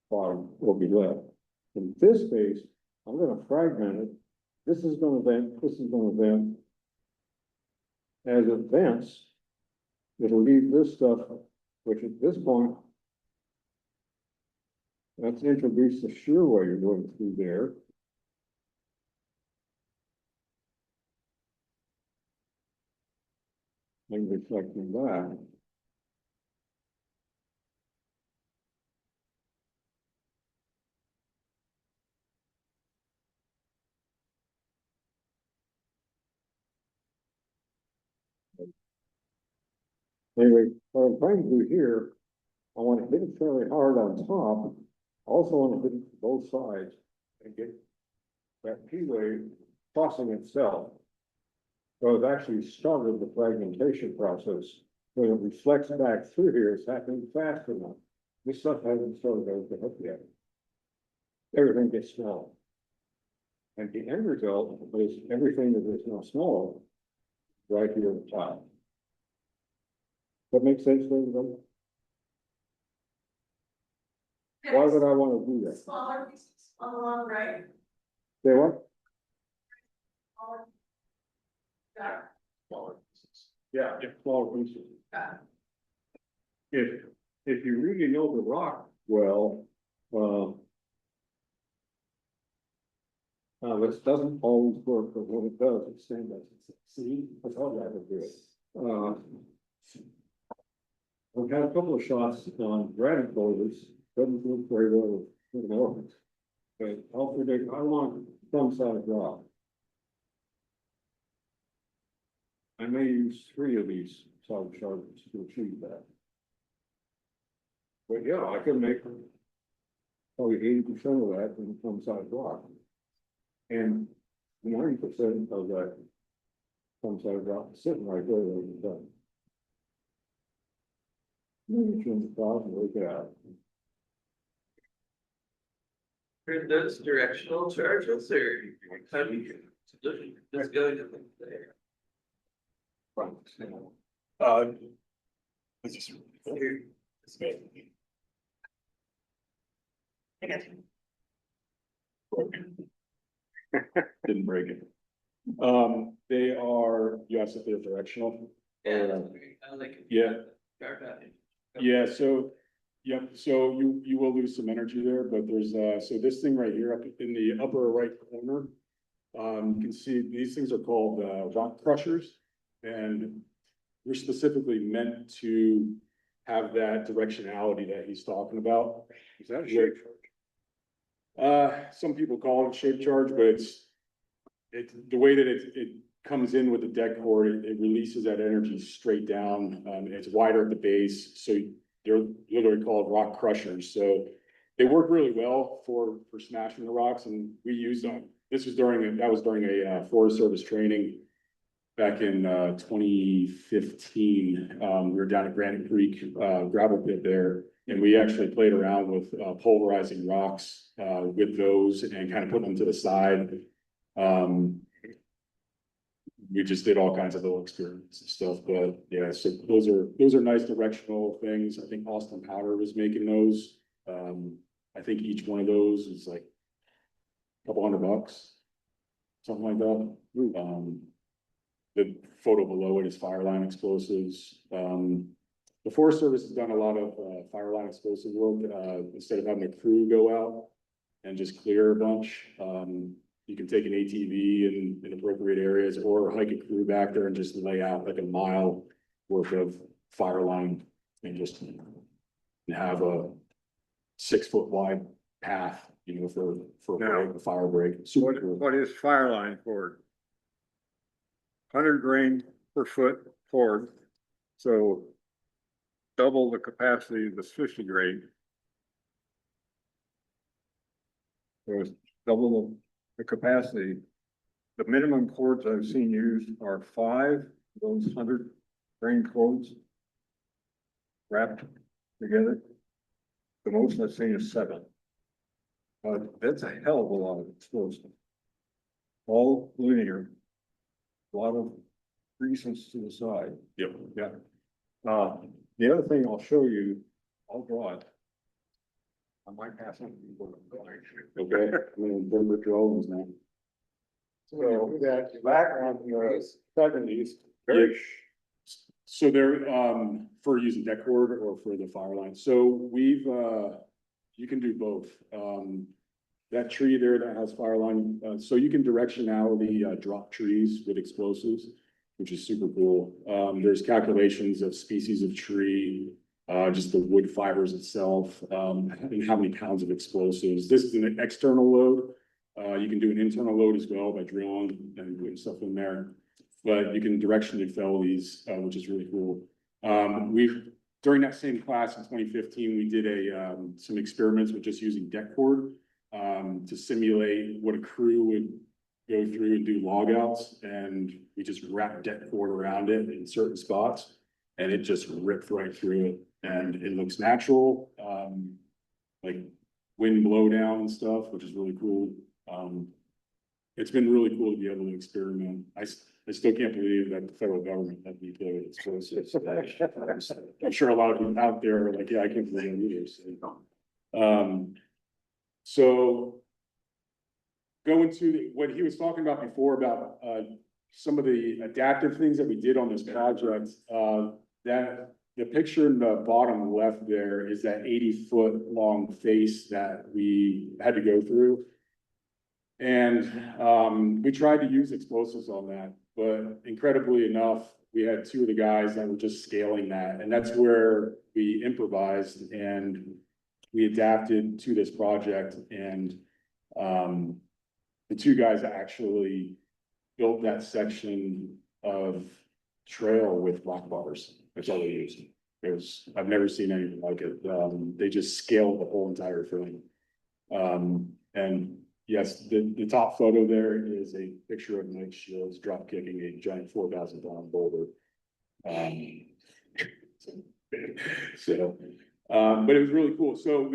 Bottom will be left. In this case, I'm going to fragment it. This is going to vent. This is going to vent. As it vents, it'll leave this stuff, which at this point, let's introduce the shear wave going through there. And reflecting that. Anyway, what I'm trying to do here, I want to hit it fairly hard on top. I also want to hit it to both sides and get that P wave crossing itself. So it actually started the fragmentation process. When it reflects back through here, it's happening fast enough. This stuff hasn't started over up yet. Everything gets smaller. And the end result is everything that is now smaller, right here at the top. That makes sense to everybody? Why would I want to do that? Smaller pieces on the long right. Say what? Got Yeah, smaller pieces. it. If you really know the rock well, this doesn't always work, but when it does, it's saying that, see, that's how that would do it. I've had a couple of shots on granite boulders, doesn't look very well with the organs. But I'll predict, I want some side rock. I may use 3 of these solid shards to achieve that. But yeah, I can make probably 80% of that in some side rock. And 90% of that some side rock is sitting right there when it's done. Maybe turn the cloud and work it out. Are those directional charges or how do you just go to them there? This is- Here, this way. I got you. Didn't break it. They are, yes, if they're directional. Yeah, that's weird. I like it. Yeah. Sharp out. Yeah, so, yep, so you will lose some energy there, but there's, so this thing right here up in the upper right corner. You can see these things are called, rock crushers. And we're specifically meant to have that directionality that he's talking about. Is that a shape Some people call it shape charge, but it's the way that it comes in with the deck cord, it releases that energy straight down. It's wider at the base, so they're literally called rock crushers. So they work really well for smashing the rocks, and we use them. That was during a Forest Service training back in 2015. We were down at Granite Creek gravel pit there, and we actually played around with pulverizing rocks with those and kind of put them to the side. We just did all kinds of little experiments and stuff, but yeah, so those are nice directional things. I think Austin Powder was making those. I think each one of those is like a couple $100, something like that. The photo below it is Fireline explosives. The Forest Service has done a lot of Fireline explosive work. Instead of having a crew go out and just clear a bunch, you can take an ATV in appropriate areas or hike a crew back there and just lay out like a mile worth of Fireline and just have a 6-foot wide path, for a fire break. Super cool. What is Fireline cord? 100 grain per foot cord, so double the capacity of the 50 grain. So it's double the capacity. The minimum cords I've seen used are 5 of those 100 grain cords wrapped together. The most I've seen is 7. That's a hell of a lot of explosive. All linear. A lot of reasons to the side. Yep. Yeah. The other thing I'll show you, I'll draw it. I might pass on. Okay, I'm gonna bring the drawings now. So that background in the 70s. Yeah. So they're, for using deck cord or for the fire line. So you can do both. That tree there that has fire line, so you can directionality, drop trees with explosives, which is super cool. There's calculations of species of tree, just the wood fibers itself, and how many pounds of explosives. This is an external load. You can do an internal load as well by drilling and putting stuff in there. But you can directionally fell these, which is really cool. During that same class in 2015, we did some experiments with just using deck cord. to simulate what a crew would go through and do log outs, and we just wrapped deck cord around it in certain spots, and it just ripped right through it, and it looks natural, like wind blow down and stuff, which is really cool. It's been really cool to be able to experiment. I still can't believe that the federal government had deployed explosives. I'm sure a lot of people out there are like, yeah, I can't believe it either. So going to what he was talking about before about some of the adaptive things that we did on this project, that the picture in the bottom left there is that 80-foot long face that we had to go through. And we tried to use explosives on that, but incredibly enough, we had two of the guys that were just scaling that. And that's where we improvised and we adapted to this project. And the two guys actually built that section of trail with rock bars. That's all they used. I've never seen anything like it. They just scaled the whole entire thing. And yes, the top photo there is a picture of Mike Shields drop kicking a giant 4,000-pound boulder. But it was really cool. So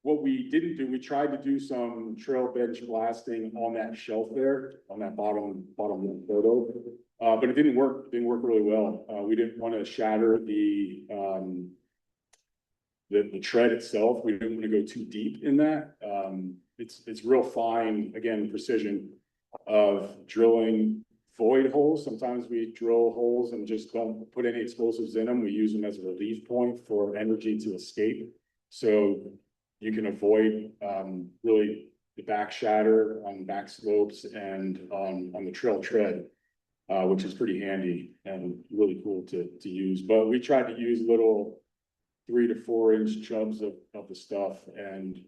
what we didn't do, we tried to do some trail bench blasting on that shelf there, on that bottom photo. But it didn't work. It didn't work really well. We didn't want to shatter the tread itself. We didn't want to go too deep in that. It's real fine, again, precision of drilling void holes. Sometimes we drill holes and just don't put any explosives in them. We use them as a relief point for energy to escape. So you can avoid really the back shatter on back slopes and on the trail tread, which is pretty handy and really cool to use. But we tried to use little 3 to 4 inch chubs of the stuff, and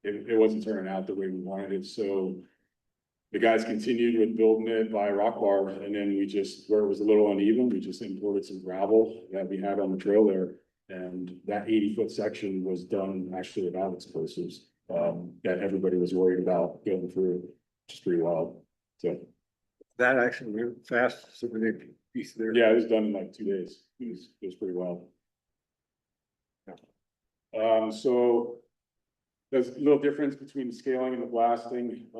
it wasn't turning out the way we wanted it. So the guys continued with building it by rock bar, and then we just, where it was a little uneven, we just imported some gravel that we had on the trail there. And that 80-foot section was done actually without explosives, that everybody was worried about going through, which is pretty wild. So That actually went fast, so we need piece there. yeah, it was done in like 2 days. It was pretty wild. So there's a little difference between the scaling and the blasting. I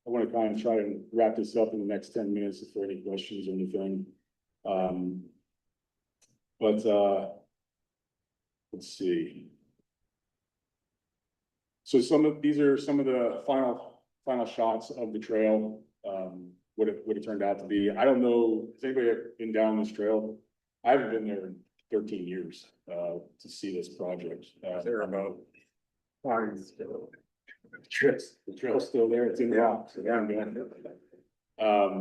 want to kind of try and wrap this up in the next 10 minutes if there are any questions or anything. Let's see. So these are some of the final shots of the trail. What it turned out to be. I don't know, has anybody ever been down this trail? I haven't been there in 13 years to see this project. They're about 5 The trail's still there, it's in rock. So Yeah.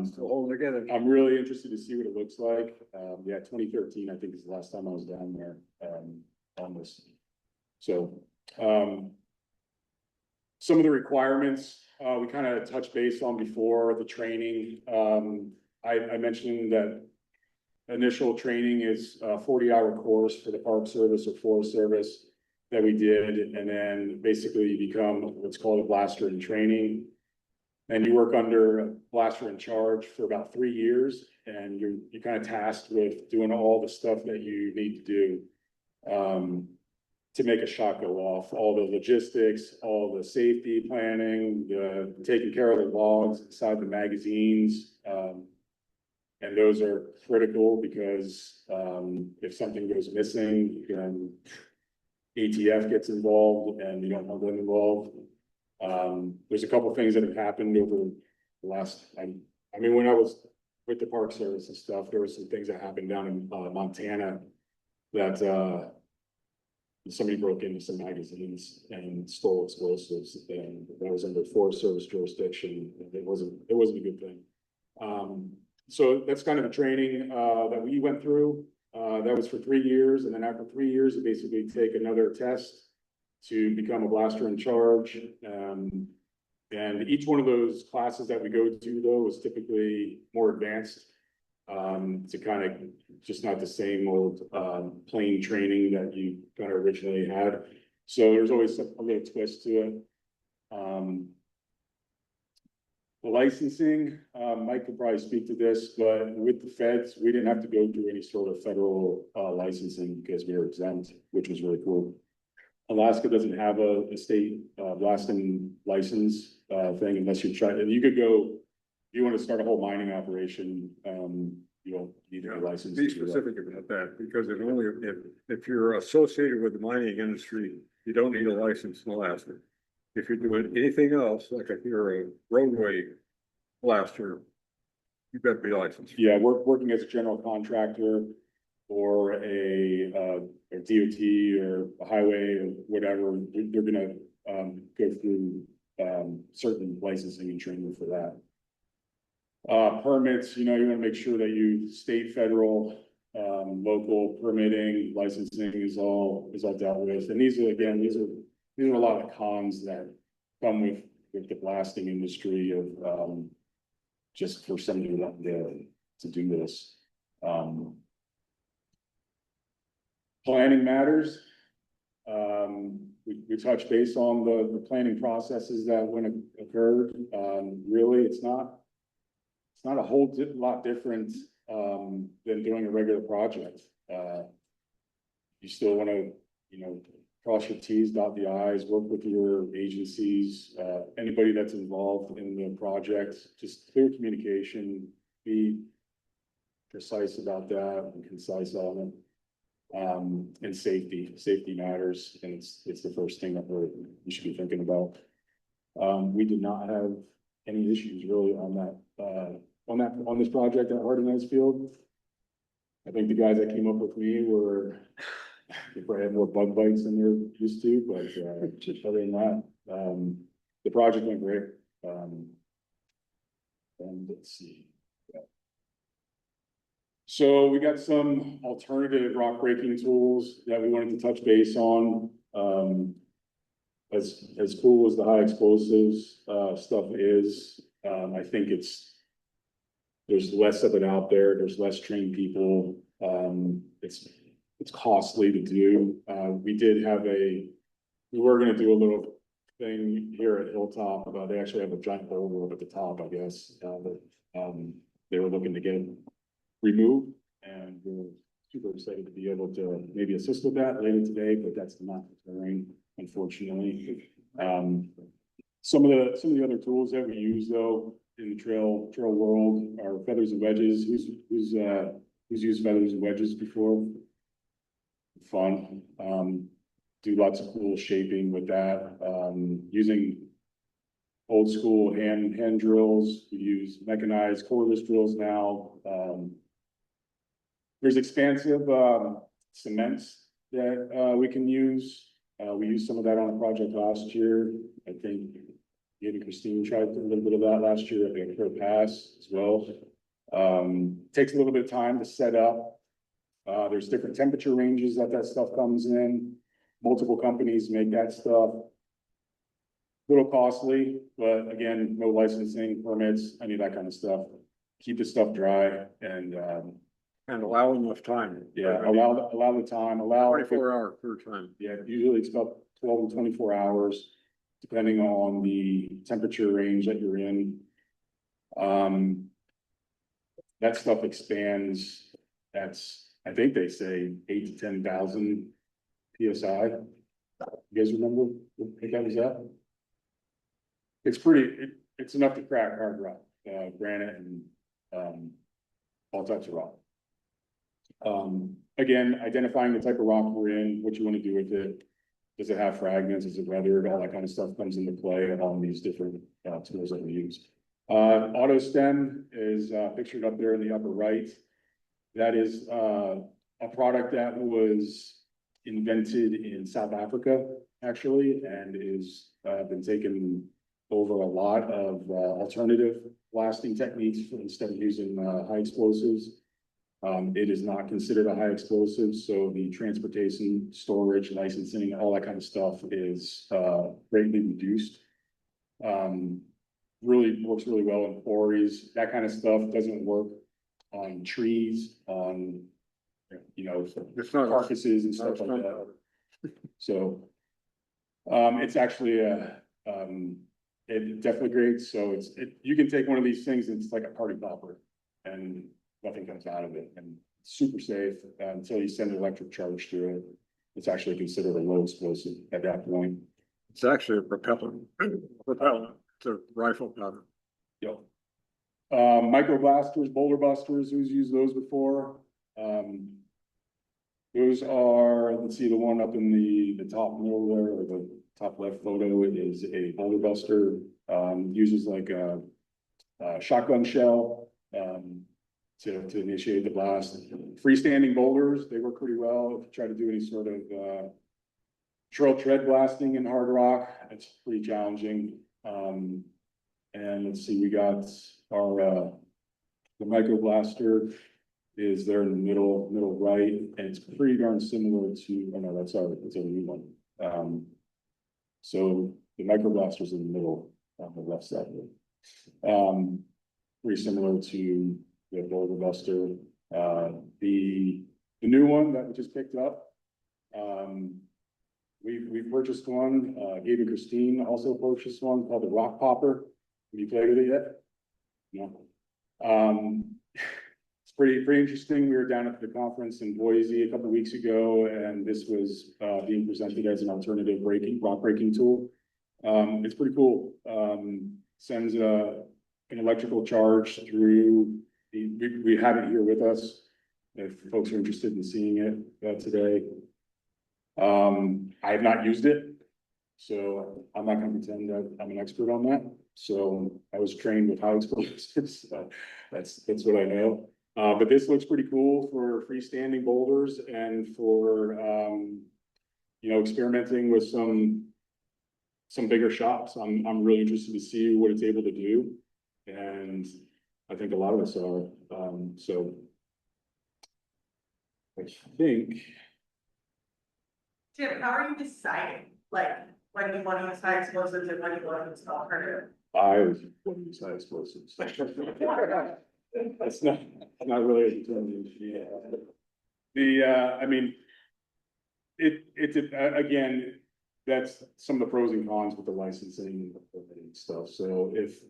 Still holding together. I'm really interested to see what it looks like. Yeah, 2013, I think is the last time I was down there on this. So some of the requirements we kind of touched base on before the training. I mentioned that initial training is a 40-hour course for the Park Service or Forest Service that we did, and then basically you become what's called a blaster in training. And you work under a blaster in charge for about 3 years, and you're kind of tasked with doing all the stuff that you need to do to make a shot go off, all the logistics, all the safety planning, the taking care of the logs inside the magazines. And those are critical because if something goes missing, then ATF gets involved and you don't want them involved. There's a couple of things that have happened over the last, I mean, when I was with the Park Service and stuff, there were some things that happened down in Montana that somebody broke into some magazines and stole explosives, and that was under Forest Service jurisdiction. It wasn't a good thing. So that's kind of a training that we went through. That was for 3 years, and then after 3 years, you basically take another test to become a blaster in charge. And each one of those classes that we go to, though, is typically more advanced to kind of just not the same old plain training that you kind of originally had. So there's always a little twist to it. The licensing, Mike could probably speak to this, but with the feds, we didn't have to go through any sort of federal licensing because we were exempt, which was really cool. Alaska doesn't have a state blasting license thing unless you're trying, you could go, if you want to start a whole mining operation, you don't need a license. Be specific about that, because it only, if you're associated with the mining industry, you don't need a license in Alaska. If you're doing anything else, like if you're a roadway blaster, you better be licensed. Yeah, working as a general contractor or a DOT or a highway or whatever, they're gonna go through certain licensing and training for that. Permits, you wanna make sure that you state, federal, local permitting, licensing is all dealt with. And these are a lot of cons that come with the blasting industry of just for somebody to do this. Planning matters. We touched base on the planning processes that when it occurred. Really, it's not a whole lot different than doing a regular project. You still want to, cross your T's, dot the I's, work with your agencies, anybody that's involved in the project, just clear communication, be precise about that and concise on it. And safety matters, and it's the first thing that you should be thinking about. We did not have any issues really on this project at Harding Ice Field. I think the guys that came up with me they probably had more bug bites than they're used to, but other than that, the project went great. And let's see. Yeah. So we got some alternative rock breaking tools that we wanted to touch base on. As cool as the high explosives stuff is, I think there's less of it out there. There's less trained people. It's costly to do. We were gonna do a little thing here at Hilltop. They actually have a giant boulder up at the top, I guess, that they were looking to get removed, and we're super excited to be able to maybe assist with that later today, but that's not occurring, unfortunately. Some of the other tools that we use though in the trail world are feathers and wedges. Who's used feathers and wedges before? Fun. Do lots of cool shaping with that. Using old school hand drills. We use mechanized cordless drills now. There's expansive cements that we can use. We used some of that on a project last year. I think Gabe and Christine tried a little bit of that last year at the Pro Pass as well. Takes a little bit of time to set up. There's different temperature ranges that stuff comes in. Multiple companies make that stuff. A little costly, but again, no licensing, permits, any of that kind of stuff. Keep the stuff dry and allow enough time. Yeah, allow the time, 24-hour clear time. Yeah, usually it's about 12 to 24 hours, depending on the temperature range that you're in. That stuff expands. I think they say 8 to 10,000 PSI. You guys remember what that was at? It's enough to crack hard rock, granite and all types of rock. Again, identifying the type of rock we're in, what you want to do with it. Does it have fragments? Is it weathered? All that kind of stuff comes into play on these different tools that we use. Auto stem is pictured up there in the upper right. That is a product that was invented in South Africa, actually, and is been taken over a lot of alternative blasting techniques instead of using high explosives. It is not considered a high explosive, so the transportation, storage, licensing, all that kind of stuff is greatly reduced. Really works really well in quarries. That kind of stuff doesn't work on trees, on It's not carcasses and stuff like that. So it's actually It definitely grades, so you can take one of these things, and it's like a party popper, and nothing comes out of it, and it's super safe until you send an electric charge through it. It's actually considered a low explosive at that point. It's actually a propellant. Propellant, it's a rifle powder. Yep. Micro blasters, boulder busters, who's used those before? Those are, let's see, the one up in the top middle there, or the top left photo is a boulder buster. Uses like a shotgun shell to initiate the blast. Freestanding boulders, they work pretty well if you try to do any sort of trail tread blasting in hard rock. It's pretty challenging. And let's see, we got our the micro blaster is there in the middle right, and it's pretty darn similar to, oh no, that's our new one. So the micro blaster's in the middle on the left side. Pretty similar to the boulder buster. The new one that we just picked up, we purchased one. Gabe and Christine also purchased one called the Rock Popper. Have you played with it yet? No. It's pretty interesting. We were down at the conference in Boise a couple of weeks ago, and this was being presented as an alternative rock breaking tool. It's pretty cool. Sends an electrical charge through. We have it here with us if folks are interested in seeing it today. I have not used it, so I'm not going to pretend that I'm an expert on that. So I was trained with high explosives, so that's what I know. But this looks pretty cool for freestanding boulders and for experimenting with some bigger shops. I'm really interested to see what it's able to do, and I think a lot of us are. So I think. Tim, how are you deciding, like, when you want to use high explosives and when you want to use alternative? I was one of these high explosives. That's not really a determination. Yeah. I mean, it's again, that's some of the pros and cons with the licensing and stuff. So if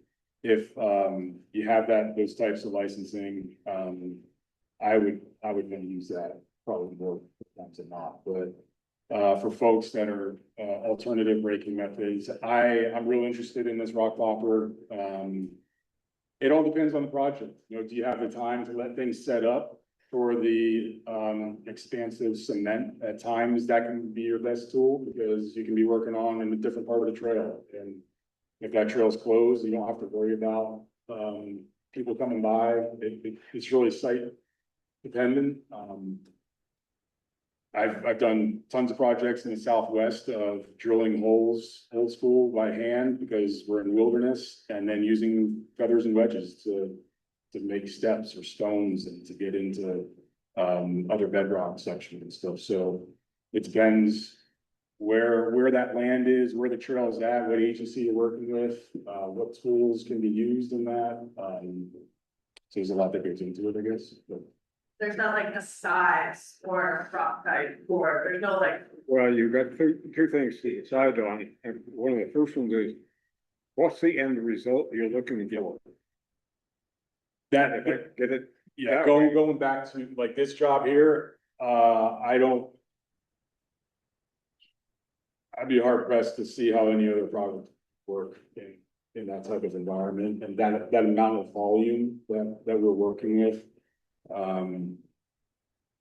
you have those types of licensing, I would want to use that probably more times than not. But for folks that are alternative braking methods, I'm real interested in this rock popper. It all depends on the project. Do you have the time to let things set up for the expansive cement? At times that can be your best tool because you can be working on in a different part of the trail. And if that trail is closed, you don't have to worry about people coming by. It's really site dependent. I've done tons of projects in the Southwest of drilling holes old school by hand because we're in wilderness, and then using feathers and wedges to make steps or stones and to get into other bedrock sections and stuff. So it depends where that land is, where the trail is at, what agency you're working with, what tools can be used in that. So there's a lot that goes into it, I guess. But There's not like a size or a rock type, or there's no like. Well, you've got two things to decide on, and one of the first ones is, what's the end result you're looking for? that, Get it? yeah, going back to like this job here, I'd be hard pressed to see how any other product work in that type of environment and that amount of volume that we're working with.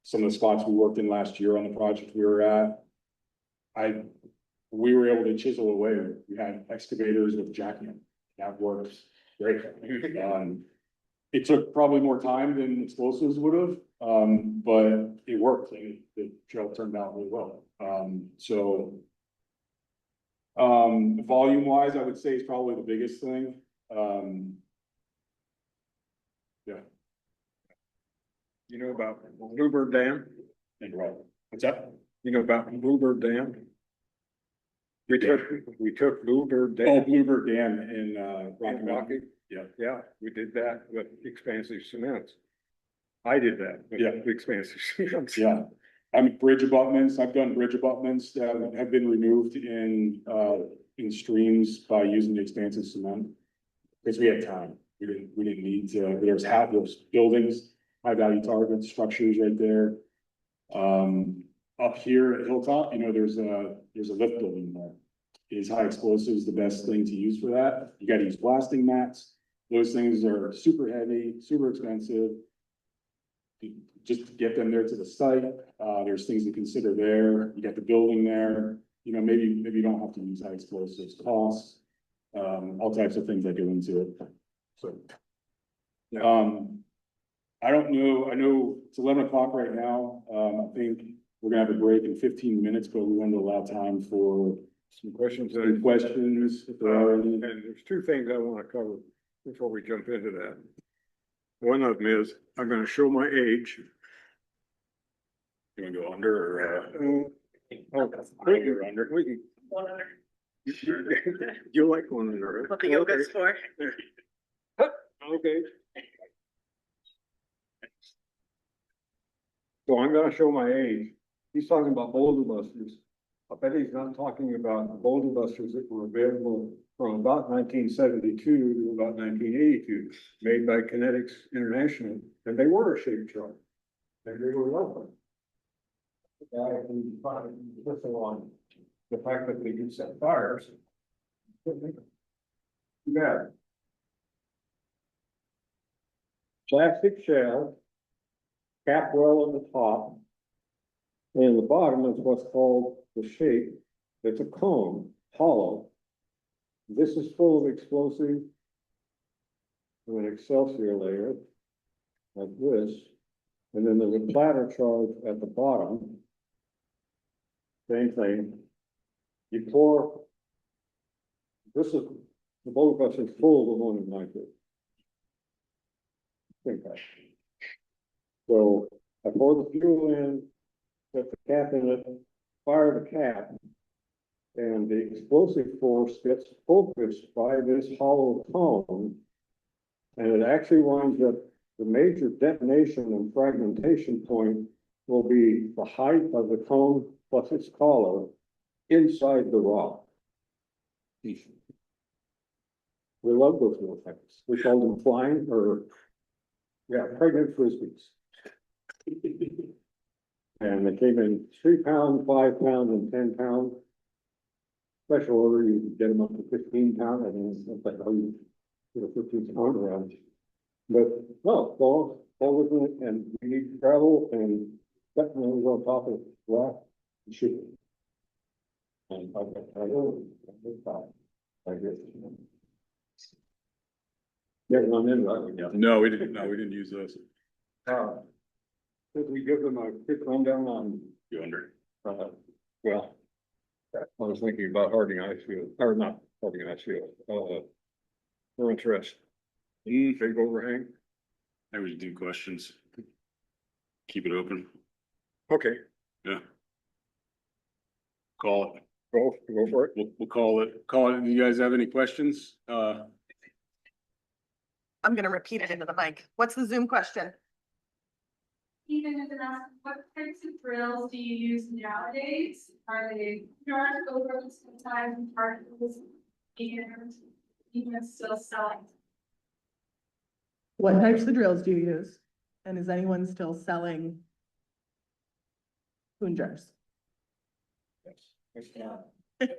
Some of the spots we worked in last year on the project we were at, we were able to chisel away. We had excavators with jacking. That worked great. It took probably more time than explosives would have, but it worked and the trail turned out really well. Volume wise, I would say is probably the biggest thing. Yeah. You know about Bluebird Dam? And right. What's that? You know about Bluebird Dam? We took Bluebird Dam. Oh, Bluebird Dam in Rocky Mountain. Rocky. Yeah. Yeah, we did that with expansive cements. I did that with Yeah. expansive cements. Yeah. I mean, bridge abutments, I've done bridge abutments that have been removed in in streams by using the expansive cement. Because we had time, we didn't need to, there was buildings, high value targets, structures right there. Up here at Hilltop, you know, there's a lift building there. Is high explosives the best thing to use for that? You gotta use blasting mats. Those things are super heavy, super expensive. Just to get them there to the site, there's things to consider there. You got the building there, you know, maybe you don't have to use high explosives, costs, all types of things that go into it. So, I don't know, I know it's 11 o'clock right now. I think we're gonna have a break in 15 minutes, but we want to allow time for Some questions. some questions if there are any. And there's two things I want to cover before we jump into that. One of them is, I'm gonna show my age. You wanna go under or, You're under. We can. You like one under. What the yoga's for. Okay. So I'm gonna show my age. He's talking about boulder busters. I bet he's not talking about boulder busters that were available from about 1972 to about 1982, made by Kinetics International, and they were a shaped chart. And they were lovely. The guy who finally listened on the fact that they could set fires. Too bad. Plastic shell, cap well on the top. And the bottom is what's called the shape. It's a cone, hollow. This is full of explosive. An excelsior layer, like this. And then there's a platter charge at the bottom. Same thing. You pour. This is, the boulder bus is full of ammonium nitrate. Think that. So I pour the fuel in, put the cap in it, fire the cap, and the explosive force gets focused by this hollow cone, and it actually winds up, the major detonation and fragmentation point will be the height of the cone plus its collar inside the rock. We love those little things. We call them flying, or, yeah, pregnant frisbees. And they came in 3 pound, 5 pound, and 10 pound. Special order, you can get them up to 15 pound, I mean, it's like how you get a 15 pound around. But no, fall within it, and you need to travel and definitely on top of the rock and shoot it. And I guess. Yeah, one in, right? Yeah. no, we didn't use those. Did we give them a quick rundown on, Go under. well, I was thinking about Harding Ice Field, or not Harding Ice Field, for interest. Big overhang. I would do questions. Keep it open. Okay, Yeah. Call it. go for it. We'll call it. Do you guys have any questions? I'm gonna repeat it into the mic. What's the Zoom question? Even if it's asked, what types of drills do you use nowadays? Are they yards, boulders, sometimes particles, and even still selling? What types of drills do you use? And is anyone still selling boom jars?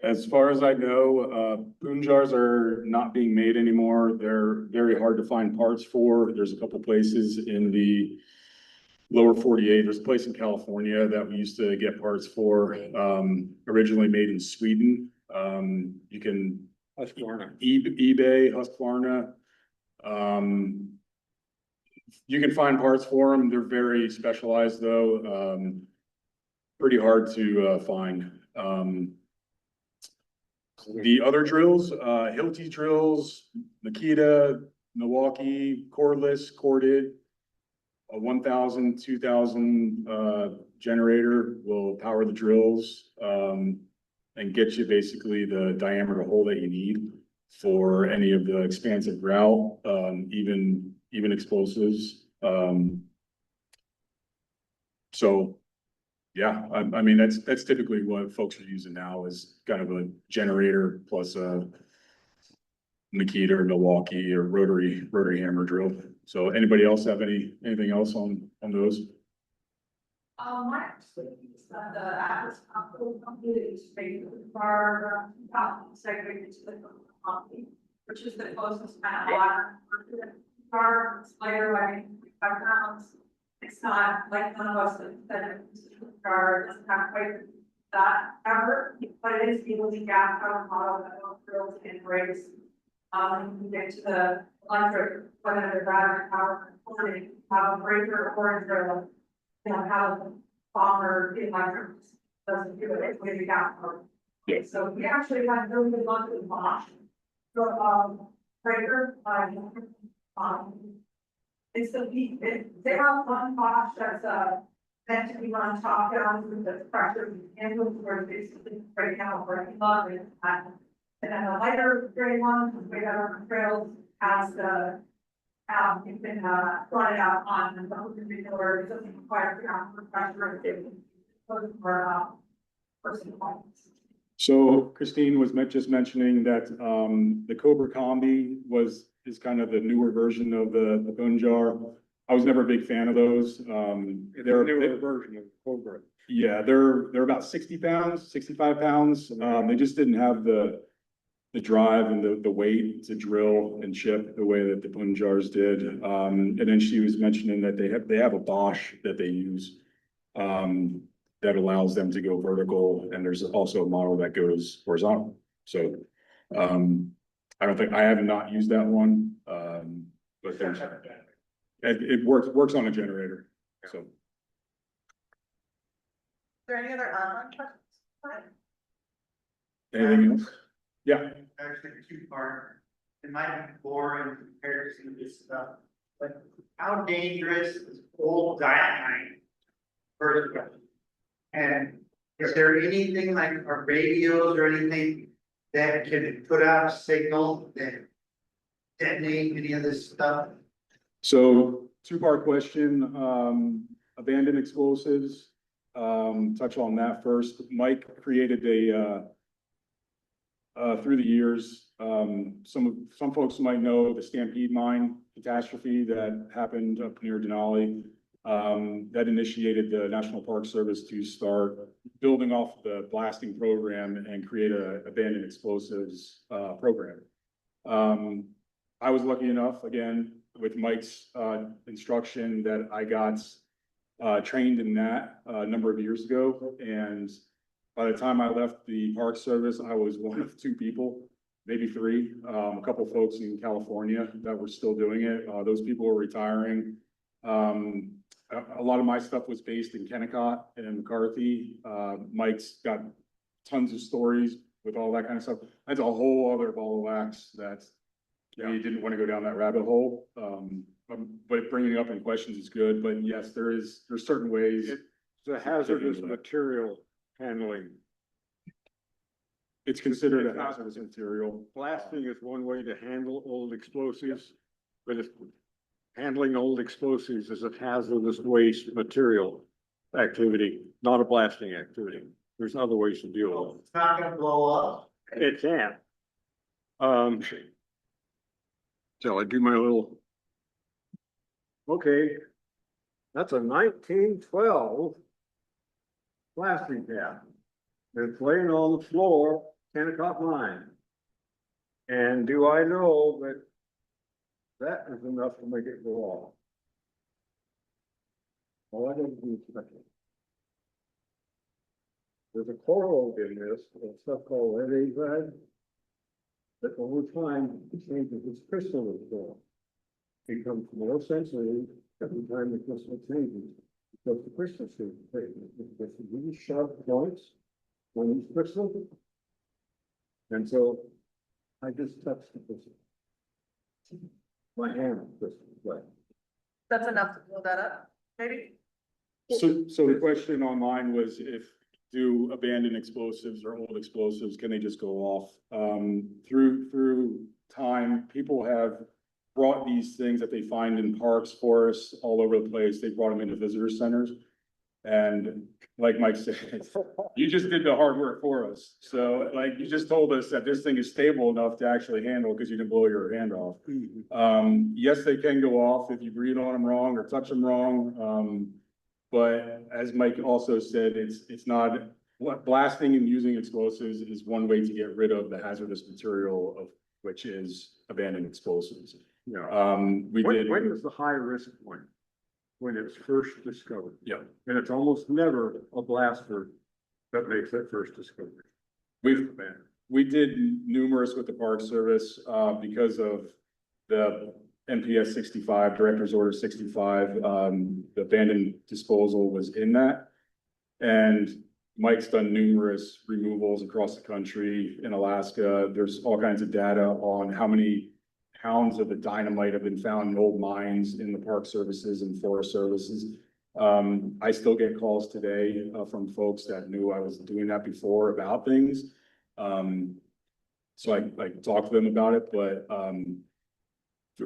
As far as I know, boom jars are not being made anymore. They're very hard to find parts for. There's a couple places in the lower 48. There's a place in California that we used to get parts for, originally made in Sweden. You can Husqvarna. eBay, Husqvarna. You can find parts for them. They're very specialized though. Pretty hard to find. The other drills, Hilti drills, Makita, Milwaukee, cordless, corded, a 1000, 2000 generator will power the drills and get you basically the diameter hole that you need for any of the expansive grout, even explosives. So Yeah, I mean, that's typically what folks are using now is kind of a generator plus a Makita or Milwaukee or rotary hammer drill. So anybody else have anything else on those? My understanding is that the Atlas Copco company that used to make the bar, segregated to the company, which is the closest kind of bar, layer like backgrounds. It's not like none of us that car doesn't have quite that ever, but it is the only gas powered model that will drills and brakes. You can get to the electric, whether they're battery powered, or they have a breaker or a drill. You know, how the bomber electric doesn't do it, it's with the gas powered. Yeah. So we actually had really good luck with Bosch. So, breaker, it's the peak, they have one Bosch that's, meant to be run top down with the pressure handles where basically right now working on it. And then the lighter gray one, we got on the trails, has the, you can, run it out on the or it doesn't require ground for pressure. Person points. So Christine was just mentioning that the Cobra Combi is kind of the newer version of the bone jar. I was never a big fan of those. They're a newer bit, version of Cobra. yeah, they're about 60 pounds, 65 pounds. They just didn't have the drive and the weight to drill and chip the way that the bone jars did. And then she was mentioning that they have a Bosch that they use that allows them to go vertical, and there's also a model that goes horizontal. So I have not used that one, but it works on a generator. So. Is there any other online questions? Anything else? Yeah. Actually, a two-part, it might be boring compared to this stuff, but how dangerous is old dynamite? First question. And is there anything like our radios or anything that can put out a signal that detonate any of this stuff? So two-part question, abandoned explosives, touch on that first. Mike created through the years, some folks might know the Stampede Mine catastrophe that happened up near Denali. That initiated the National Park Service to start building off the blasting program and create a abandoned explosives program. I was lucky enough, again, with Mike's instruction that I got trained in that a number of years ago. And by the time I left the Park Service, I was one of two people, maybe three, a couple folks in California that were still doing it. Those people were retiring. A lot of my stuff was based in Kennecott and McCarthy. Mike's got tons of stories with all that kind of stuff. That's a whole other ball of wax that we didn't want to go down that rabbit hole. But bringing it up in questions is good. But yes, there's certain ways. It's a hazardous material handling. It's considered a hazardous material. Blasting is one way to handle old explosives, but if handling old explosives is a hazardous waste material activity, not a blasting activity. There's other ways to deal with it. It's not gonna blow up. It can. Shall I do my little? Okay, that's a 1912 blasting cap. It's laying on the floor, Kennecott Mine. And do I know that that is enough to make it go off? Well, I don't do it. There's a corrode in this, stuff called lead azide, that over time changes its crystal form. It becomes more sensitive every time the crystal changes, because the crystal changes. It's really sharp points on these crystals. And so I just touched the crystal. My hand crystal, right? That's enough to blow that up, maybe? So the question online was do abandoned explosives or old explosives, can they just go off? Through time, people have brought these things that they find in parks, forests, all over the place. They brought them into visitor centers. And like Mike said, you just did the hard work for us. So like, you just told us that this thing is stable enough to actually handle because you didn't blow your hand off. Yes, they can go off if you breathe on them wrong or touch them wrong. But as Mike also said, it's not, what blasting and using explosives is one way to get rid of the hazardous material of which is abandoned explosives. Yeah. We When did. is the high risk point? When it's first discovered? Yeah. And it's almost never a blaster that makes that first discovery. We did numerous with the Park Service, because of the NPS 65, Director's Order 65, the abandoned disposal was in that. And Mike's done numerous removals across the country in Alaska. There's all kinds of data on how many pounds of the dynamite have been found in old mines in the Park Services and Forest Services. I still get calls today from folks that knew I was doing that before about things. So I talk to them about it, but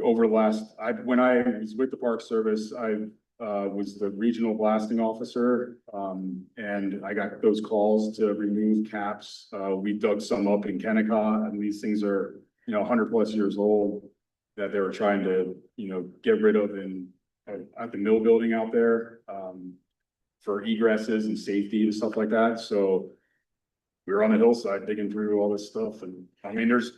over the last, when I was with the Park Service, I was the regional blasting officer, and I got those calls to remove caps. We dug some up in Kennecott, and these things are, 100+ years old that they were trying to, get rid of at the mill building out there, for egresses and safety and stuff like that. So we were on the hillside digging through all this stuff. And I mean, there's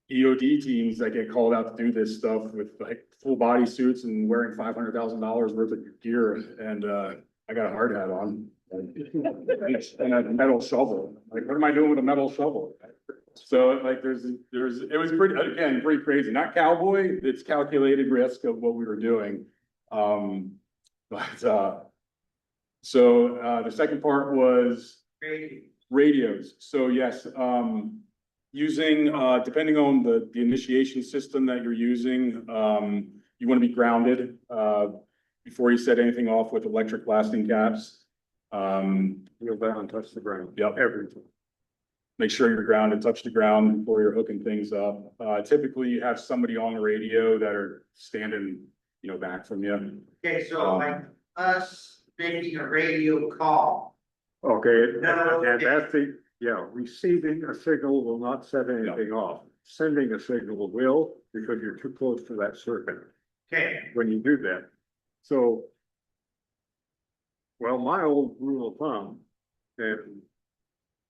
EOD teams that get called out to do this stuff with like full body suits and wearing $500,000 worth of gear. And, I got a hard hat on and a metal shovel. Like, what am I doing with a metal shovel? So like, it was pretty crazy, not cowboy, it's calculated risk of what we were doing. So the second part was radios. So yes, using, depending on the initiation system that you're using, you want to be grounded, before you set anything off with electric blasting caps. You'll down, touch the ground. Yep. Everything. Make sure you're grounded, touch the ground before you're hooking things up. Typically you have somebody on the radio that are standing, back from you. Okay, so like us making a radio call. Okay, No, and that's receiving a signal will not set anything off. Sending a signal will, because you're too close to that circuit Okay, when you do that. So, well, my old rule of thumb, and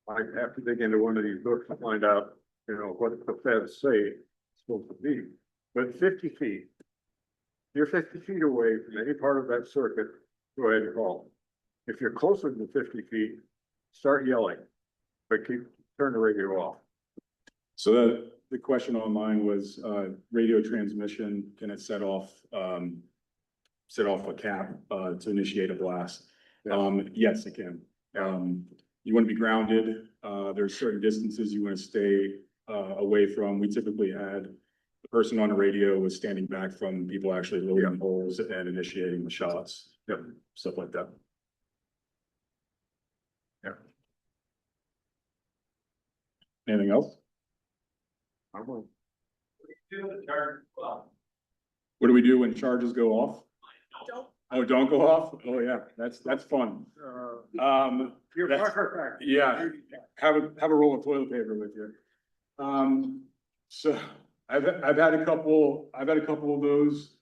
I have to dig into one of these books to find out, what the feds say it's supposed to be. But 50 feet, you're 50 feet away from any part of that circuit, go ahead and call. If you're closer than 50 feet, start yelling, but turn the radio off. So the question online was, radio transmission, can it set off a cap, to initiate a blast? Yes, it can. You want to be grounded. There's certain distances you want to stay, away from. We typically had the person on the radio was standing back from people actually loading holes and initiating the shots. Yep, stuff like that. Yeah. Anything else? I'm on. What do we do when charges go off? Don't. Oh, don't go off? Oh, yeah, that's fun. Your That's- marker back. Yeah, have a roll of toilet paper with you. So I've had a couple of those.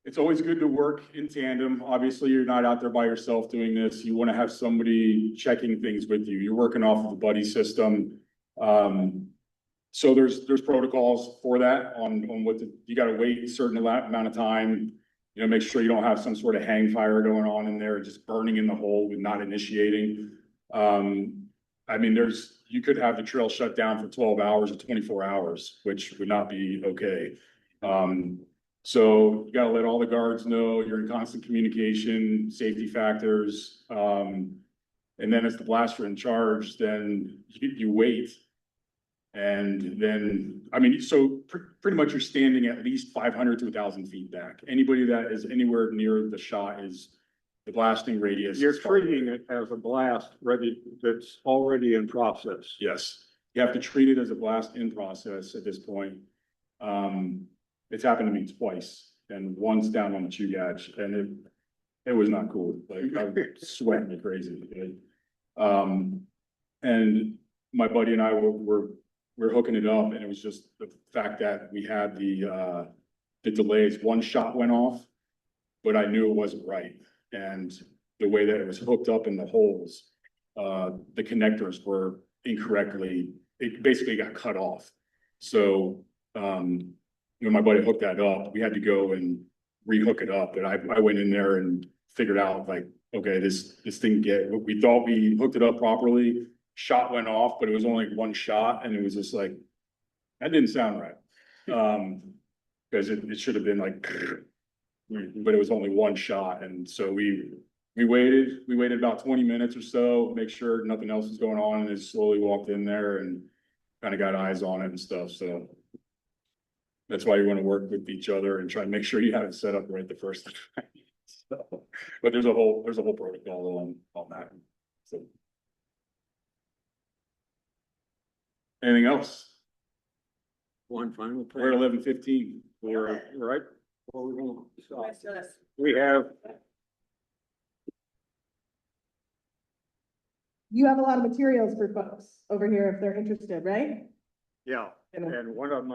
It's always good to work in tandem. Obviously, you're not out there by yourself doing this. You want to have somebody checking things with you. You're working off of a buddy system. So there's protocols for that on what you got to wait a certain amount of time. Make sure you don't have some sort of hang fire going on in there, just burning in the hole with not initiating. I mean, you could have the trail shut down for 12 hours or 24 hours, which would not be okay. So you gotta let all the guards know you're in constant communication, safety factors. And then as the blaster in charge, then you wait. And then, I mean, so pretty much you're standing at least 500 to 1,000 feet back. Anybody that is anywhere near the shot is the blasting radius. You're treating it as a blast that's already in process. Yes, you have to treat it as a blast in process at this point. It's happened to me twice, and once down on the Chugach, and It was not cool, like, I was sweating like crazy. And my buddy and I were hooking it up, and it was just the fact that we had the delays. One shot went off, but I knew it wasn't right. And the way that it was hooked up in the holes, the connectors were incorrectly, it basically got cut off. So, my buddy hooked that up. We had to go and rehook it up, and I went in there and figured out like, okay, this thing we thought we hooked it up properly. Shot went off, but it was only one shot, and it was just like, that didn't sound right. Because it should have been like, but it was only one shot, and so we waited about 20 minutes or so, make sure nothing else was going on, and just slowly walked in there and kind of got eyes on it and stuff, so. That's why you want to work with each other and try and make sure you have it set up right the first time. So, but there's a whole protocol on that, so. Anything else? One final We're at thing. 11:15. We're right. Well, we're gonna stop. Nice to us. We have, You have a lot of materials for folks over here if they're interested, right? yeah, and one of them